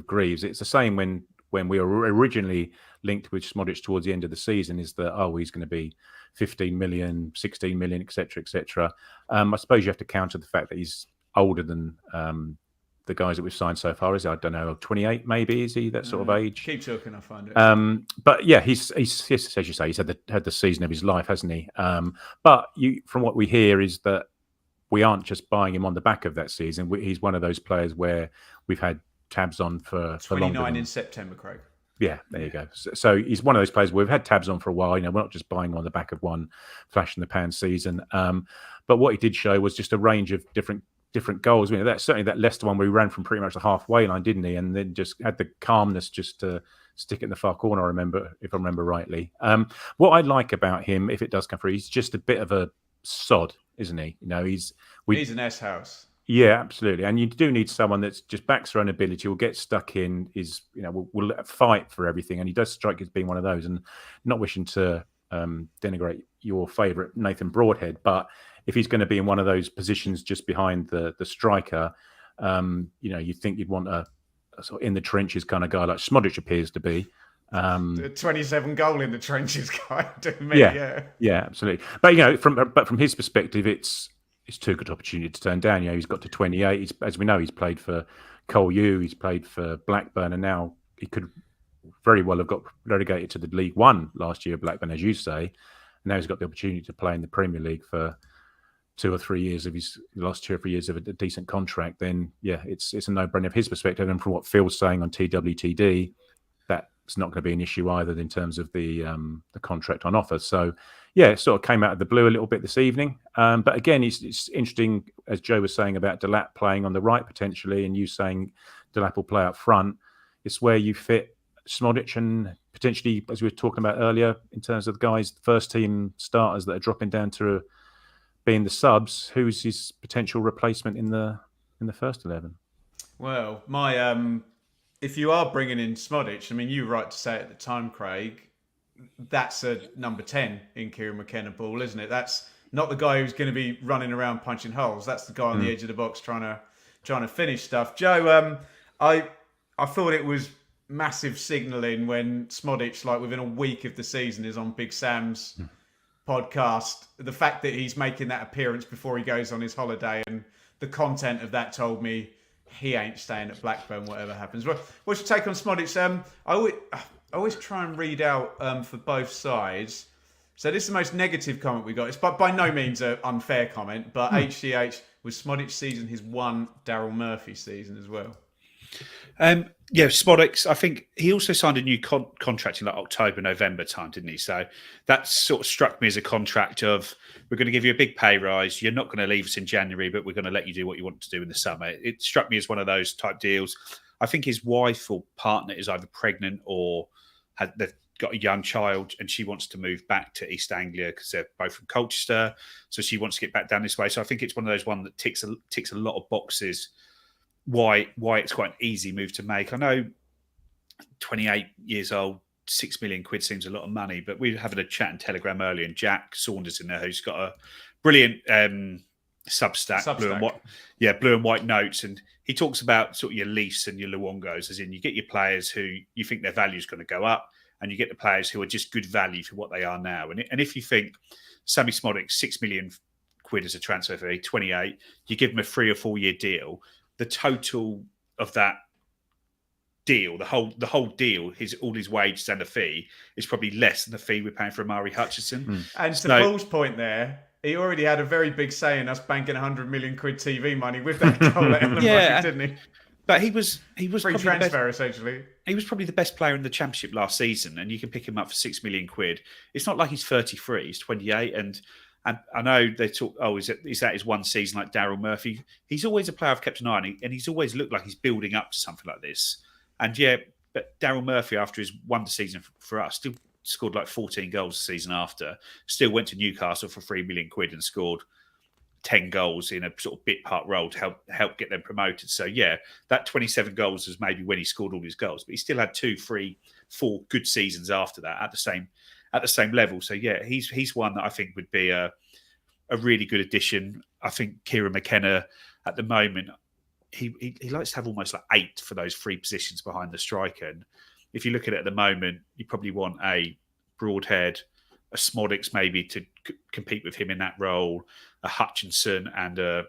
Greaves. It's the same when we were originally linked with Szmodics towards the end of the season, is that, he's going to be 15 million, 16 million, etc., etc. I suppose you have to counter the fact that he's older than the guys that we've signed so far. Is he, I don't know, 28 maybe? Is he that sort of age? Keep talking, I'll find it. But yeah, he's as you say, he's had the season of his life, hasn't he? But from what we hear is that we aren't just buying him on the back of that season. He's one of those players where we've had tabs on for 29 in September, Craig. Yeah, there you go. So he's one of those players where we've had tabs on for a while. You know, we're not just buying on the back of one flash in the pan season. But what he did show was just a range of different goals. You know, that's certainly that Leicester one where he ran from pretty much the halfway line, didn't he? And then just had the calmness just to stick it in the far corner, if I remember rightly. What I like about him, if it does come through, he's just a bit of a sod, isn't he? You know, he's an S-house. Yeah, absolutely. And you do need someone that's just backs their own ability, will get stuck in, will fight for everything. And he does strike as being one of those. And not wishing to denigrate your favourite Nathan Broadhead, but if he's going to be in one of those positions just behind the striker, you think you'd want a sort of in the trenches kind of guy like Szmodics appears to be. The 27 goal in the trenches guy. Yeah, absolutely. But from his perspective, it's too good opportunity to turn down. He's got to 28. As we know, he's played for Cole U, he's played for Blackburn, and now he could very well have got relegated to the League One last year, Blackburn, as you say. And now he's got the opportunity to play in the Premier League for 2 or 3 years of his last 2 or 3 years of a decent contract. Then it's a no-brainer from his perspective. And from what Phil's saying on TWTD, that's not going to be an issue either in terms of the contract on offer. So it sort of came out of the blue a little bit this evening. But again, it's interesting, as Joe was saying about Delap playing on the right potentially, and you saying Delap will play up front. It's where you fit Szmodics and potentially, as we were talking about earlier, in terms of the guys, first team starters that are dropping down to being the subs, who's his potential replacement in the first 11? Well, if you are bringing in Szmodics, I mean, you were right to say at the time, Craig, that's a number 10 in Kieran McKenna ball, isn't it? That's not the guy who's going to be running around punching holes. That's the guy on the edge of the box trying to finish stuff. Joe, I thought it was massive signalling when Szmodics, like within a week of the season, is on Big Sam's podcast. The fact that he's making that appearance before he goes on his holiday, and the content of that told me he ain't staying at Blackburn, whatever happens. What's your take on Szmodics? I always try and read out for both sides. So this is the most negative comment we got. It's by no means an unfair comment, but HCH, was Szmodics' season his one Daryl Murphy season as well? Yeah, Szmodics, I think he also signed a new contract in like October, November time, didn't he? So that sort of struck me as a contract of, we're going to give you a big pay rise. You're not going to leave us in January, but we're going to let you do what you want to do in the summer. It struck me as one of those type deals. I think his wife or partner is either pregnant or they've got a young child, and she wants to move back to East Anglia because they're both from Colchester. So she wants to get back down this way. So I think it's one of those that ticks a lot of boxes. Why it's quite an easy move to make. I know 28 years old, 6 million quid seems a lot of money, but we were having a chat in Telegram earlier, and Jack Saunders in there, who's got a brilliant Substack. Blue and white notes, and he talks about sort of your Leafs and your Luongos, as in you get your players who you think their value is going to go up, and you get the players who are just good value for what they are now. And if you think Sammie Szmodics, 6 million quid as a transfer fee, 28, you give him a 3 or 4 year deal, the total of that deal, the whole deal, all his wages and the fee is probably less than the fee we're paying for Amari Hutchinson. And to Paul's point there, he already had a very big say in us banking 100 million quid TV money with that goal at Ellen Bucket, didn't he? But he was free transfer essentially. He was probably the best player in the Championship last season, and you can pick him up for 6 million quid. It's not like he's 33; he's 28, and I know they talk. Oh, is that his one season like Daryl Murphy? He's always a player I've kept an eye on, and he's always looked like he's building up to something like this. And but Daryl Murphy, after his wonder season for us, still scored like 14 goals the season after. Still went to Newcastle for 3 million quid and scored 10 goals in a sort of bit part role to help get them promoted. So that 27 goals was maybe when he scored all his goals, but he still had 2, 3, 4 good seasons after that at the same level. So he's one that I think would be a really good addition. I think Kieran McKenna at the moment, he likes to have almost like 8 for those 3 positions behind the striker. And if you look at it at the moment, you probably want a Broadhead, a Szmodics maybe to compete with him in that role, a Hutchinson and a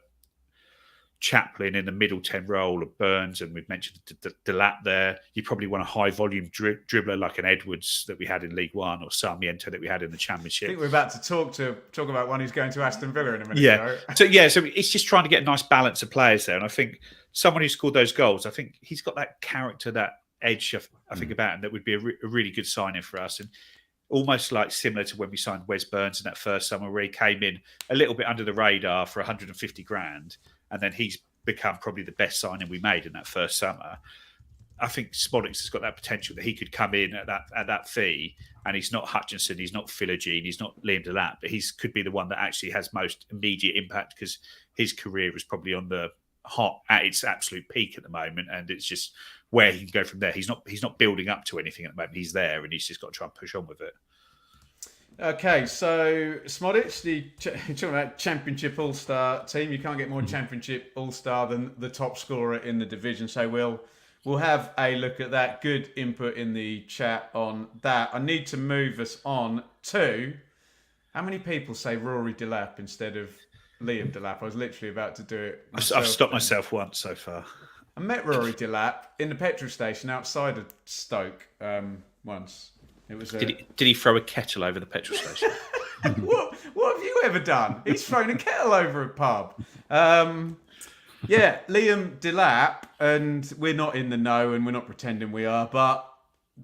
Chaplin in the middle 10 role of Burns, and we've mentioned Delap there. You probably want a high volume dribbler like an Edwards that we had in League One, or Sarmiento that we had in the Championship. I think we're about to talk about one who's going to Aston Villa in a minute. So it's just trying to get a nice balance of players there, and I think someone who scored those goals, I think he's got that character, that edge. I think about him that would be a really good signing for us, and almost like similar to when we signed Wes Burns in that first summer, where he came in a little bit under the radar for 150 grand. And then he's become probably the best signing we made in that first summer. I think Szmodics has got that potential that he could come in at that fee, and he's not Hutchinson, he's not Philogene, he's not Liam Delap, but he could be the one that actually has most immediate impact, because his career is probably at its absolute peak at the moment, and it's just where he can go from there. He's not building up to anything at the moment. He's there, and he's just got to try and push on with it. Okay, so Szmodics, you're talking about Championship All-Star team. You can't get more Championship All-Star than the top scorer in the division. So we'll have a look at that. Good input in the chat on that. I need to move us on to, how many people say Rory Delap instead of Liam Delap? I was literally about to do it myself. I've stopped myself once so far. I met Rory Delap in the petrol station outside of Stoke once. It was Did he throw a kettle over the petrol station? What have you ever done? He's thrown a kettle over a pub. Liam Delap, and we're not in the know, and we're not pretending we are, but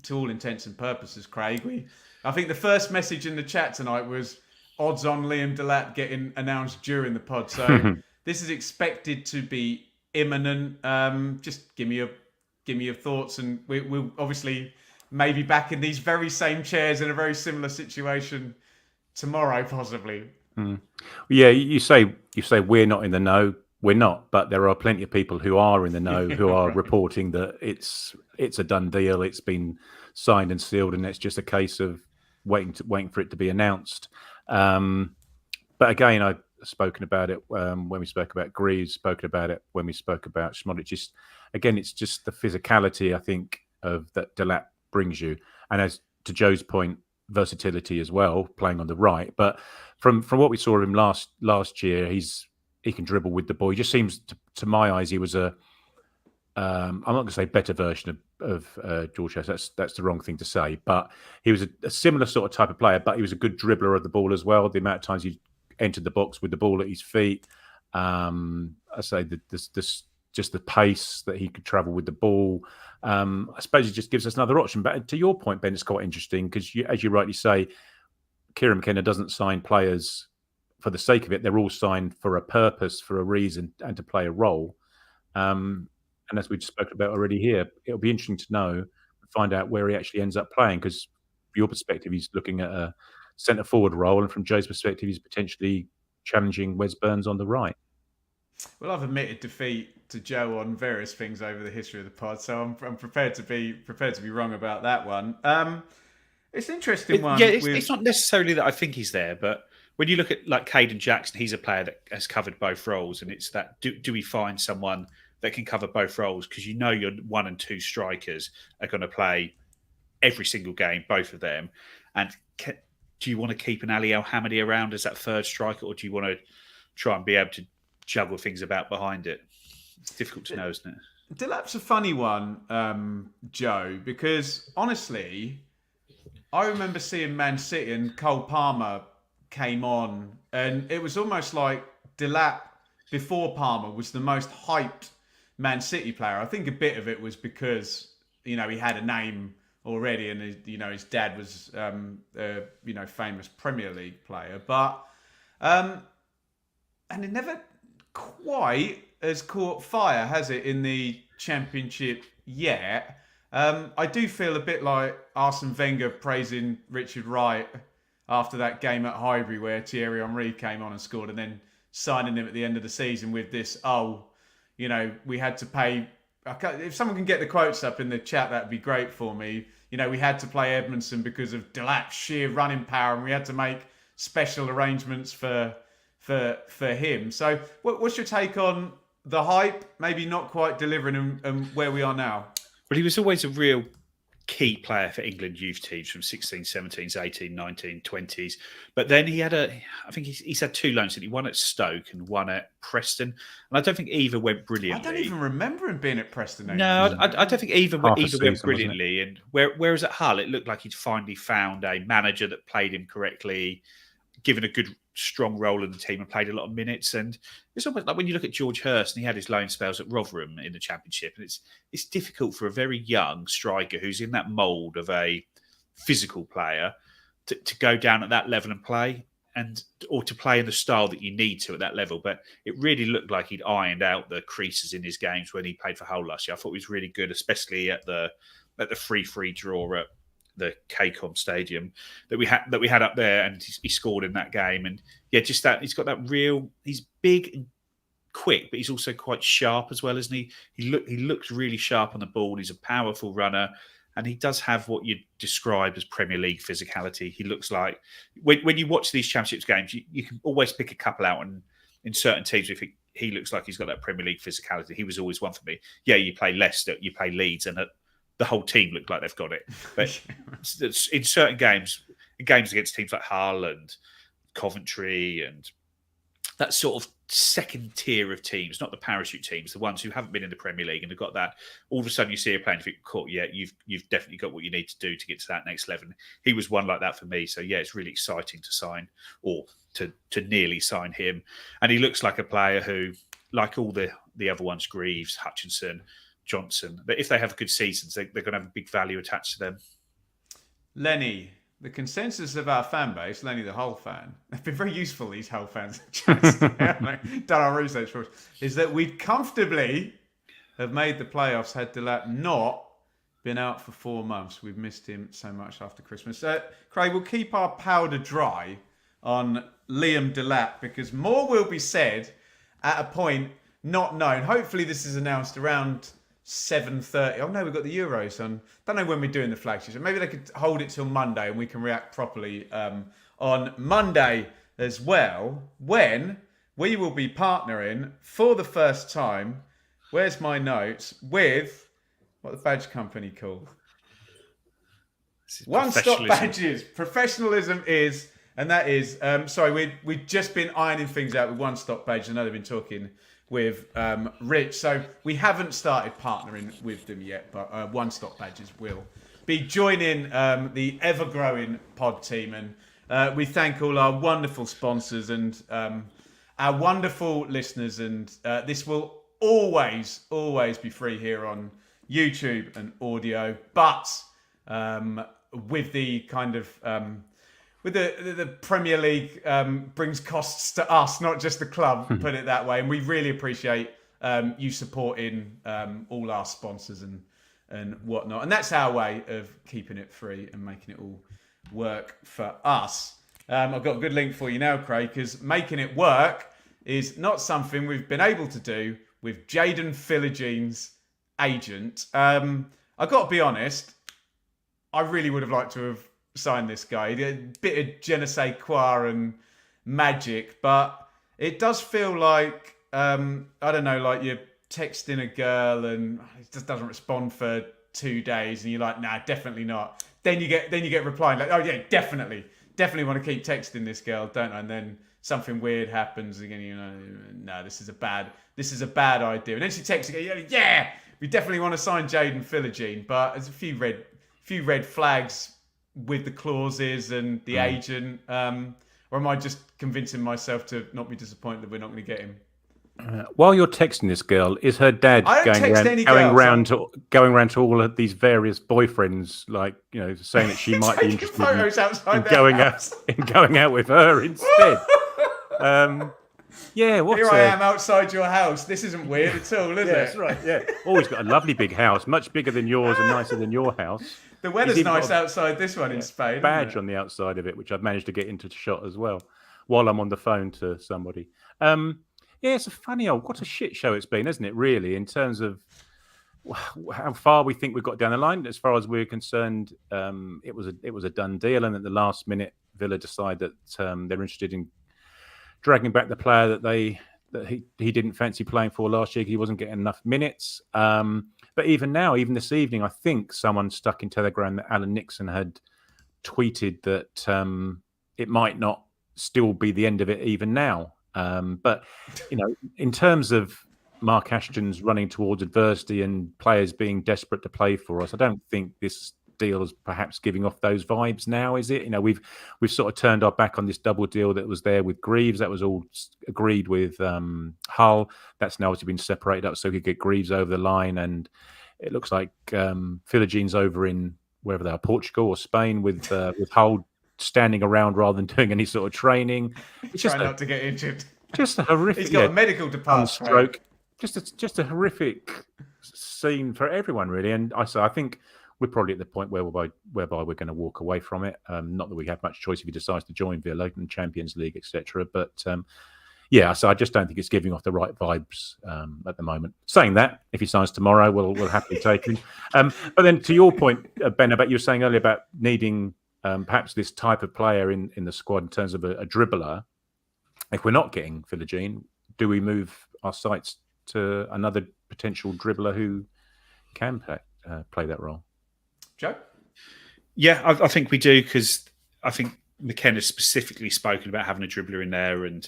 to all intents and purposes, Craig, I think the first message in the chat tonight was odds on Liam Delap getting announced during the pod. So this is expected to be imminent. Just give me your thoughts, and we'll obviously maybe back in these very same chairs in a very similar situation tomorrow, possibly. Yeah, you say we're not in the know. We're not, but there are plenty of people who are in the know who are reporting that it's a done deal. It's been signed and sealed, and it's just a case of waiting for it to be announced. But again, I've spoken about it when we spoke about Greaves, spoken about it when we spoke about Szmodics. Again, it's just the physicality, I think, of that Delap brings you, and as to Joe's point, versatility as well, playing on the right. But from what we saw of him last year, he can dribble with the ball. He just seems, to my eyes, he was I'm not going to say better version of George Hurst. That's the wrong thing to say. But he was a similar sort of type of player, but he was a good dribbler of the ball as well. The amount of times he entered the box with the ball at his feet. I say just the pace that he could travel with the ball. I suppose it just gives us another option. But to your point, Ben, it's quite interesting because, as you rightly say, Kieran McKenna doesn't sign players for the sake of it. They're all signed for a purpose, for a reason, and to play a role. And as we've spoken about already here, it'll be interesting to know, find out where he actually ends up playing. Because from your perspective, he's looking at a centre forward role, and from Joe's perspective, he's potentially challenging Wes Burns on the right. Well, I've admitted defeat to Joe on various things over the history of the pod, so I'm prepared to be wrong about that one. It's an interesting one. Yeah, it's not necessarily that I think he's there, but when you look at like Caden Jackson, he's a player that has covered both roles, and it's that do we find someone that can cover both roles? Because your 1 and 2 strikers are going to play every single game, both of them. And do you want to keep an Ali El-Hamadi around as that third striker, or do you want to try and be able to juggle things about behind it? It's difficult to know, isn't it? Delap's a funny one, Joe, because honestly, I remember seeing Man City and Cole Palmer came on, and it was almost like Delap before Palmer was the most hyped Man City player. I think a bit of it was because he had a name already, and his dad was a famous Premier League player, but and it never quite has caught fire, has it, in the Championship yet? I do feel a bit like Arsene Wenger praising Richard Wright after that game at Highbury where Thierry Henry came on and scored, and then signing him at the end of the season with this, we had to pay. If someone can get the quotes up in the chat, that'd be great for me. We had to play Edmondson because of Delap's sheer running power, and we had to make special arrangements for him. So what's your take on the hype, maybe not quite delivering, and where we are now? Well, he was always a real key player for England youth teams from 16, 17s, 18, 19, 20s. But then he had I think he's had 2 loans. He won at Stoke and one at Preston. And I don't think either went brilliantly. I don't even remember him being at Preston. No, I don't think either season, went brilliantly. And whereas at Hull, it looked like he'd finally found a manager that played him correctly, given a good, strong role in the team and played a lot of minutes. And it's almost like when you look at George Hurst, and he had his loan spells at Rotherham in the Championship, and it's difficult for a very young striker who's in that mould of a physical player to go down at that level and play, or to play in the style that you need to at that level. But it really looked like he'd ironed out the creases in his games when he played for Hull last year. I thought he was really good, especially at the free draw at the KCOM Stadium that we had up there, and he scored in that game. And yeah, just that he's got that real. He's big and quick, but he's also quite sharp as well, isn't he? He looks really sharp on the ball. He's a powerful runner, and he does have what you described as Premier League physicality. He looks like when you watch these Championships games, you can always pick a couple out, and in certain teams, if he looks like he's got that Premier League physicality. He was always one for me. Yeah, you play Leicester, you play Leeds, and the whole team looked like they've got it. But in certain games against teams like Hull and Coventry and that sort of second tier of teams, not the parachute teams, the ones who haven't been in the Premier League and have got that, all of a sudden you see a player and you think, cool, yeah, you've definitely got what you need to do to get to that next level. He was one like that for me. So yeah, it's really exciting to sign, or to nearly sign him. And he looks like a player who, like all the other ones, Greaves, Hutchinson, Johnson, that if they have good seasons, they're going to have a big value attached to them. Lenny, the consensus of our fan base, Lenny the Hull fan, they've been very useful, these Hull fans, done our research for us, is that we'd comfortably have made the playoffs had Delap not been out for 4 months. We've missed him so much after Christmas. Craig, we'll keep our powder dry on Liam Delap, because more will be said at a point not known. Hopefully this is announced around 7:30. Oh no, we've got the Euros on. Don't know when we're doing the flagship. So maybe they could hold it till Monday and we can react properly on Monday as well, when we will be partnering for the first time. Where's my notes? With what the badge company called? One Stop Badges. Professionalism is, and that is. Sorry, we've just been ironing things out with One Stop Badges. I know they've been talking with Rich, so we haven't started partnering with them yet, but One Stop Badges will be joining the ever-growing pod team, and we thank all our wonderful sponsors and our wonderful listeners, and this will always be free here on YouTube and audio, but with the kind of with the Premier League brings costs to us, not just the club, put it that way. And we really appreciate you supporting all our sponsors and whatnot. And that's our way of keeping it free and making it all work for us. I've got a good link for you now, Craig, because making it work is not something we've been able to do with Jaden Philogene's agent. I've got to be honest, I really would have liked to have signed this guy. A bit of je ne sais quoi and magic, but it does feel like, I don't know, like you're texting a girl and it just doesn't respond for 2 days and you're like, nah, definitely not. Then you get replying like, oh yeah, definitely want to keep texting this girl, don't I? And then something weird happens again, you know, no, this is a bad idea. And then she texts again, yeah, we definitely want to sign Jaden Philogene, but there's a few red flags with the clauses and the agent, or am I just convincing myself to not be disappointed that we're not going to get him? While you're texting this girl, is her dad going round to all of these various boyfriends, like, you know, saying that she might be interested in going out with her instead? Yeah, here I am outside your house. This isn't weird at all, is it? That's right. Yeah. Oh, he's got a lovely big house, much bigger than yours and nicer than your house. The weather's nice outside this one in Spain. Badge on the outside of it, which I've managed to get into shot as well, while I'm on the phone to somebody. Yeah, it's a funny what a shit show it's been, isn't it? Really, in terms of how far we think we've got down the line. As far as we're concerned, it was a done deal, and at the last minute, Villa decide that they're interested in dragging back the player that he didn't fancy playing for last year. He wasn't getting enough minutes. But even now, even this evening, I think someone stuck in Telegram that Alan Nixon had tweeted that it might not still be the end of it even now. But, you know, in terms of Mark Ashton's running towards adversity and players being desperate to play for us, I don't think this deal is perhaps giving off those vibes now, is it? You know, we've sort of turned our back on this double deal that was there with Greaves. That was all agreed with Hull. That's now obviously been separated up so he could get Greaves over the line. And it looks like Philogene's over in wherever they are, Portugal or Spain, with Hull standing around rather than doing any sort of training. Try not to get injured. Just a horrific. He's got a medical department. Stroke. Just a horrific scene for everyone, really. And I think we're probably at the point whereby we're going to walk away from it. Not that we have much choice if he decides to join Villa and Champions League, etc. But yeah, so I just don't think it's giving off the right vibes at the moment. Saying that, if he signs tomorrow, we'll happily take him. But then to your point, Ben, about you were saying earlier about needing perhaps this type of player in the squad in terms of a dribbler. If we're not getting Philogene, do we move our sights to another potential dribbler who can play that role? Joe? Yeah, I think we do, because I think McKenna's specifically spoken about having a dribbler in there and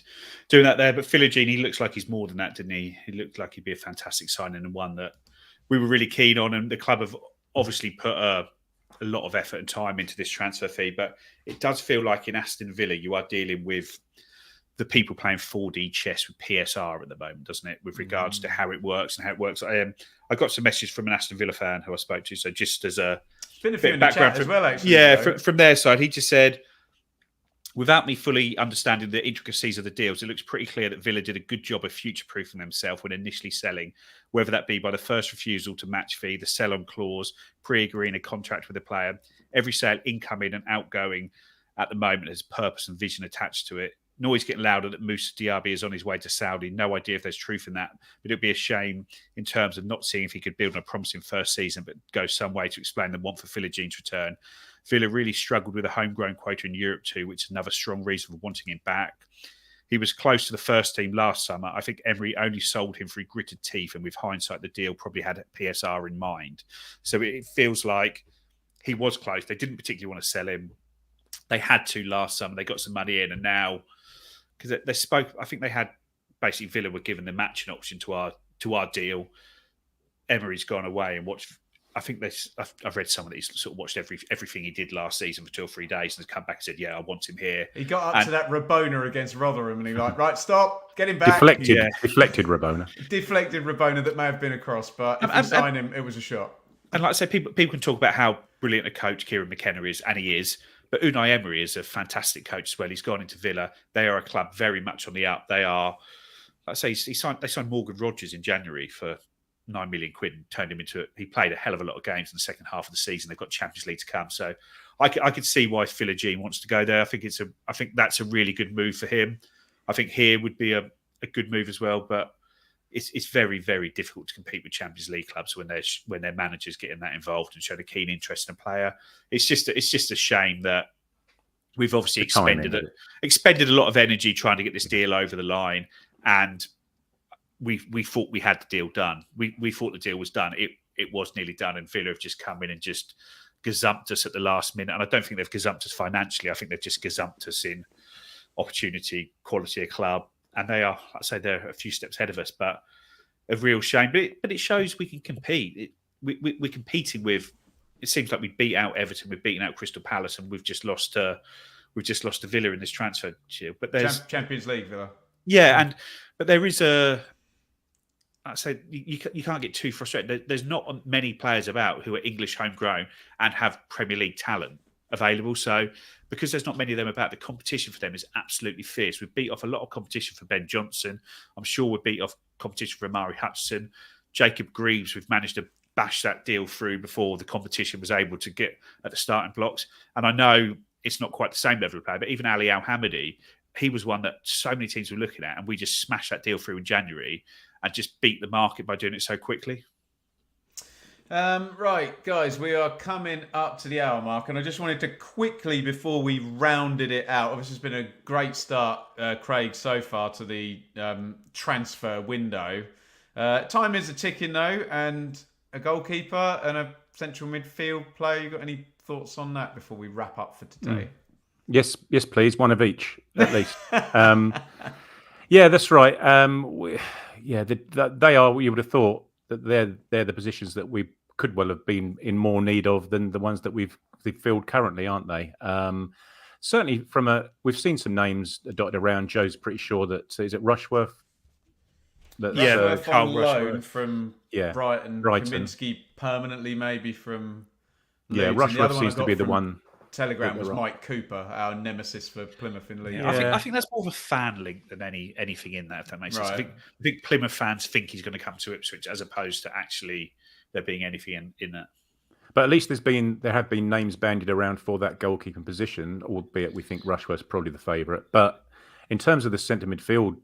doing that there. But Philogene, he looks like he's more than that, didn't he? He looked like he'd be a fantastic signing and one that we were really keen on. And the club have obviously put a lot of effort and time into this transfer fee. But it does feel like in Aston Villa, you are dealing with the people playing 4D chess with PSR at the moment, doesn't it? With regards to how it works and how it works. I got some messages from an Aston Villa fan who I spoke to. So just as a bit of background as well, actually. Yeah, from their side, he just said, without me fully understanding the intricacies of the deals, it looks pretty clear that Villa did a good job of future-proofing themselves when initially selling, whether that be by the first refusal to match fee, the sell-on clause, pre-agreeing a contract with the player, every sale incoming and outgoing, at the moment. There's purpose and vision attached to it. Noise getting louder that Moussa Diaby is on his way to Saudi. No idea if there's truth in that, but it'd be a shame in terms of not seeing if he could build on a promising first season, but go some way to explain the want for Philogene's return. Villa really struggled with a homegrown quota in Europe too, which is another strong reason for wanting him back. He was close to the first team last summer. I think Emery only sold him through gritted teeth, and with hindsight, the deal probably had PSR in mind. So it feels like he was close. They didn't particularly want to sell him. They had to last summer. They got some money in, and now, because they spoke, I think they had basically Villa were given the matching option to our deal. Emery's gone away and watched. I think I've read someone that he's sort of watched everything he did last season for 2 or 3 days and has come back and said, "Yeah, I want him here." He got up to that Rabona against Rotherham, and he was like, "Right, stop, get him back." Deflected Rabona. Deflected Rabona that may have been a cross, but if you sign him, it was a shot. And like I said, people can talk about how brilliant a coach Kieran McKenna is, and he is. But Unai Emery is a fantastic coach as well. He's gone into Villa. They are a club very much on the up. They are, like I say, they signed Morgan Rogers in January for £9 million and turned him into it. He played a hell of a lot of games in the second half of the season. They've got Champions League to come. So I could see why Philogene wants to go there. I think that's a really good move for him. I think here would be a good move as well, but it's very, very difficult to compete with Champions League clubs when their managers getting that involved and showing a keen interest in a player. It's just a shame that we've obviously expended a lot of energy trying to get this deal over the line, and we thought we had the deal done. We thought the deal was done. It was nearly done, and Villa have just come in and just gazumped us at the last minute. And I don't think they've gazumped us financially. I think they've just gazumped us in opportunity, quality of club. And they are, I'd say they're a few steps ahead of us, but a real shame. But it shows we can compete. We're competing with. It seems like we beat out Everton, we've beaten out Crystal Palace, and we've just lost to Villa in this transfer deal. But there's Champions League Villa. Yeah, but there is a. I'd say you can't get too frustrated. There's not many players about who are English homegrown and have Premier League talent available. So because there's not many of them about, the competition for them is absolutely fierce. We've beat off a lot of competition for Ben Johnson. I'm sure we've beat off competition for Amari Hutchinson. Jacob Greaves, we've managed to bash that deal through before the competition was able to get at the starting blocks. And I know it's not quite the same level of player, but even Ali Al-Hamidi, he was one that so many teams were looking at, and we just smashed that deal through in January and just beat the market by doing it so quickly. Right, guys, we are coming up to the hour mark, and I just wanted to quickly, before we rounded it out, obviously it's been a great start, Craig, so far to the transfer window. Time is a ticking, though, and a goalkeeper and a central midfield player. You got any thoughts on that before we wrap up for today? Yes, please. One of each, at least. Yeah, that's right. They are. You would have thought that they're the positions that we could well have been in more need of than the ones that we've filled currently, aren't they? Certainly, we've seen some names dotted around. Joe's pretty sure that is it Rushworth. Rushworth on loan from Brighton. Brighton. Kaminsky permanently, maybe from Leeds. Yeah, Rushworth seems to be the one. Telegram was Mike Cooper, our nemesis for Plymouth in League. Yeah. I think that's more of a fan link than anything in that, if that makes sense. I think Plymouth fans think he's going to come to Ipswich, as opposed to actually there being anything in that. But at least there have been names bandied around for that goalkeeping position, albeit we think Rushworth's probably the favourite. But in terms of the centre midfield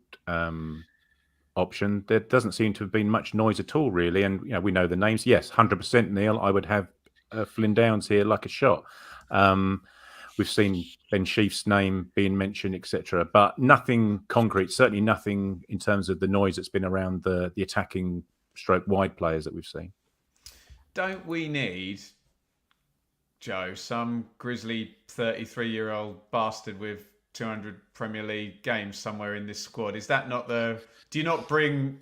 option, there doesn't seem to have been much noise at all, really. And we know the names. Yes, 100%, Neil. I would have Flynn Downs here like a shot. We've seen Ben Sheaf's name being mentioned, etc., but nothing concrete. Certainly nothing in terms of the noise that's been around the attacking stroke wide players that we've seen. Don't we need, Joe, some grizzly 33-year-old bastard with 200 Premier League games somewhere in this squad? Is that not do you not bring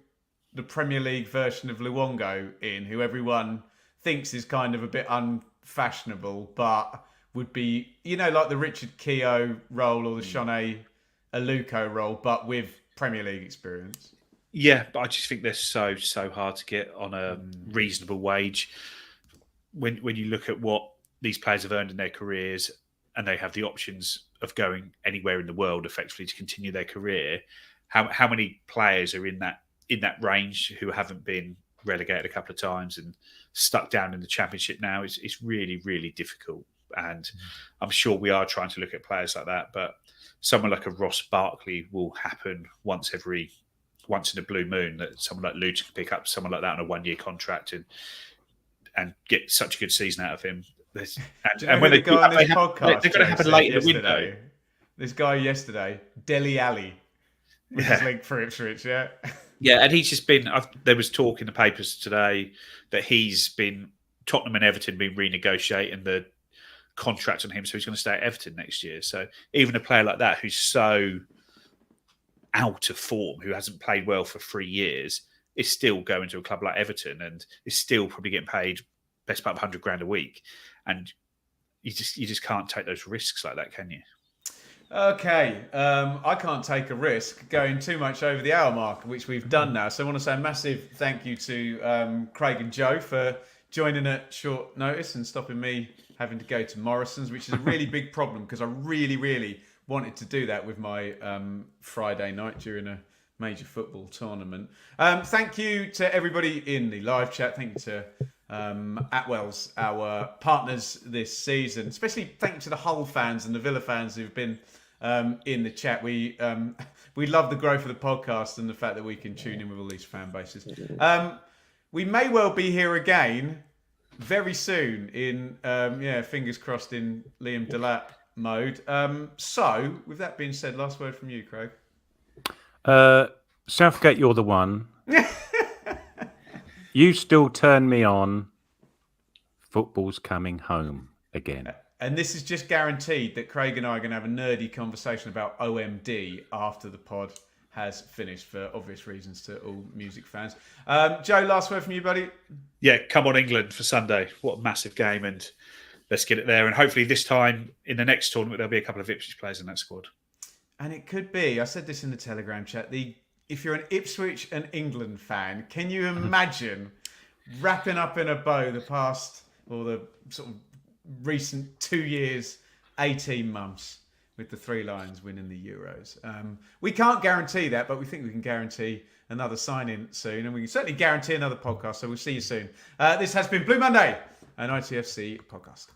the Premier League version of Luongo in, who everyone thinks is kind of a bit unfashionable, but would be, like the Richard Keogh role or the Shane Aluko role, but with Premier League experience? Yeah, but I just think they're so hard to get on a reasonable wage. When you look at what these players have earned in their careers, and they have the options of going anywhere in the world effectively to continue their career, how many players are in that range who haven't been relegated a couple of times and stuck down in the Championship now? It's really, really difficult. And I'm sure we are trying to look at players like that, but someone like a Ross Barkley will happen once in a blue moon, that someone like Luton can pick up someone like that on a 1-year contract and get such a good season out of him. And when they go on this podcast, they're going to happen late in the window. This guy yesterday, Dele Alli, which is linked for Ipswich, yeah. Yeah, and he's just been. There was talk in the papers today that Tottenham and Everton been renegotiating the contract on him, so he's going to stay at Everton next year. So even a player like that, who's so out of form, who hasn't played well for 3 years, is still going to a club like Everton and is still probably getting paid best part of $100,000 a week. And you just can't take those risks like that, can you? Okay, I can't take a risk going too much over the hour mark, which we've done now. So I want to say a massive thank you to Craig and Joe for joining at short notice and stopping me having to go to Morrison's, which is a really big problem because I really, really wanted to do that with my Friday night during a major football tournament. Thank you to everybody in the live chat. Thank you to Atwells, our partners this season. Especially thank you to the Hull fans and the Villa fans who've been in the chat. We love the growth of the podcast and the fact that we can tune in with all these fan bases. We may well be here again very soon in, fingers crossed, in Liam Delap mode. So, with that being said, last word from you, Craig. Southgate, you're the one. You still turn me on. Football's coming home again. And this is just guaranteed that Craig and I are going to have a nerdy conversation about OMD after the pod has finished, for obvious reasons to all music fans. Joe, last word from you, buddy. Yeah, come on England for Sunday. What a massive game, and let's get it there. And hopefully this time in the next tournament, there'll be a couple of Ipswich players in that squad. And it could be, I said this in the Telegram chat, if you're an Ipswich and England fan, can you imagine wrapping up in a bow the sort of recent 2 years, 18 months with the Three Lions winning the Euros? We can't guarantee that, but we think we can guarantee another sign-in soon, and we can certainly guarantee another podcast, so we'll see you soon. This has been Blue Monday, an ITFC podcast.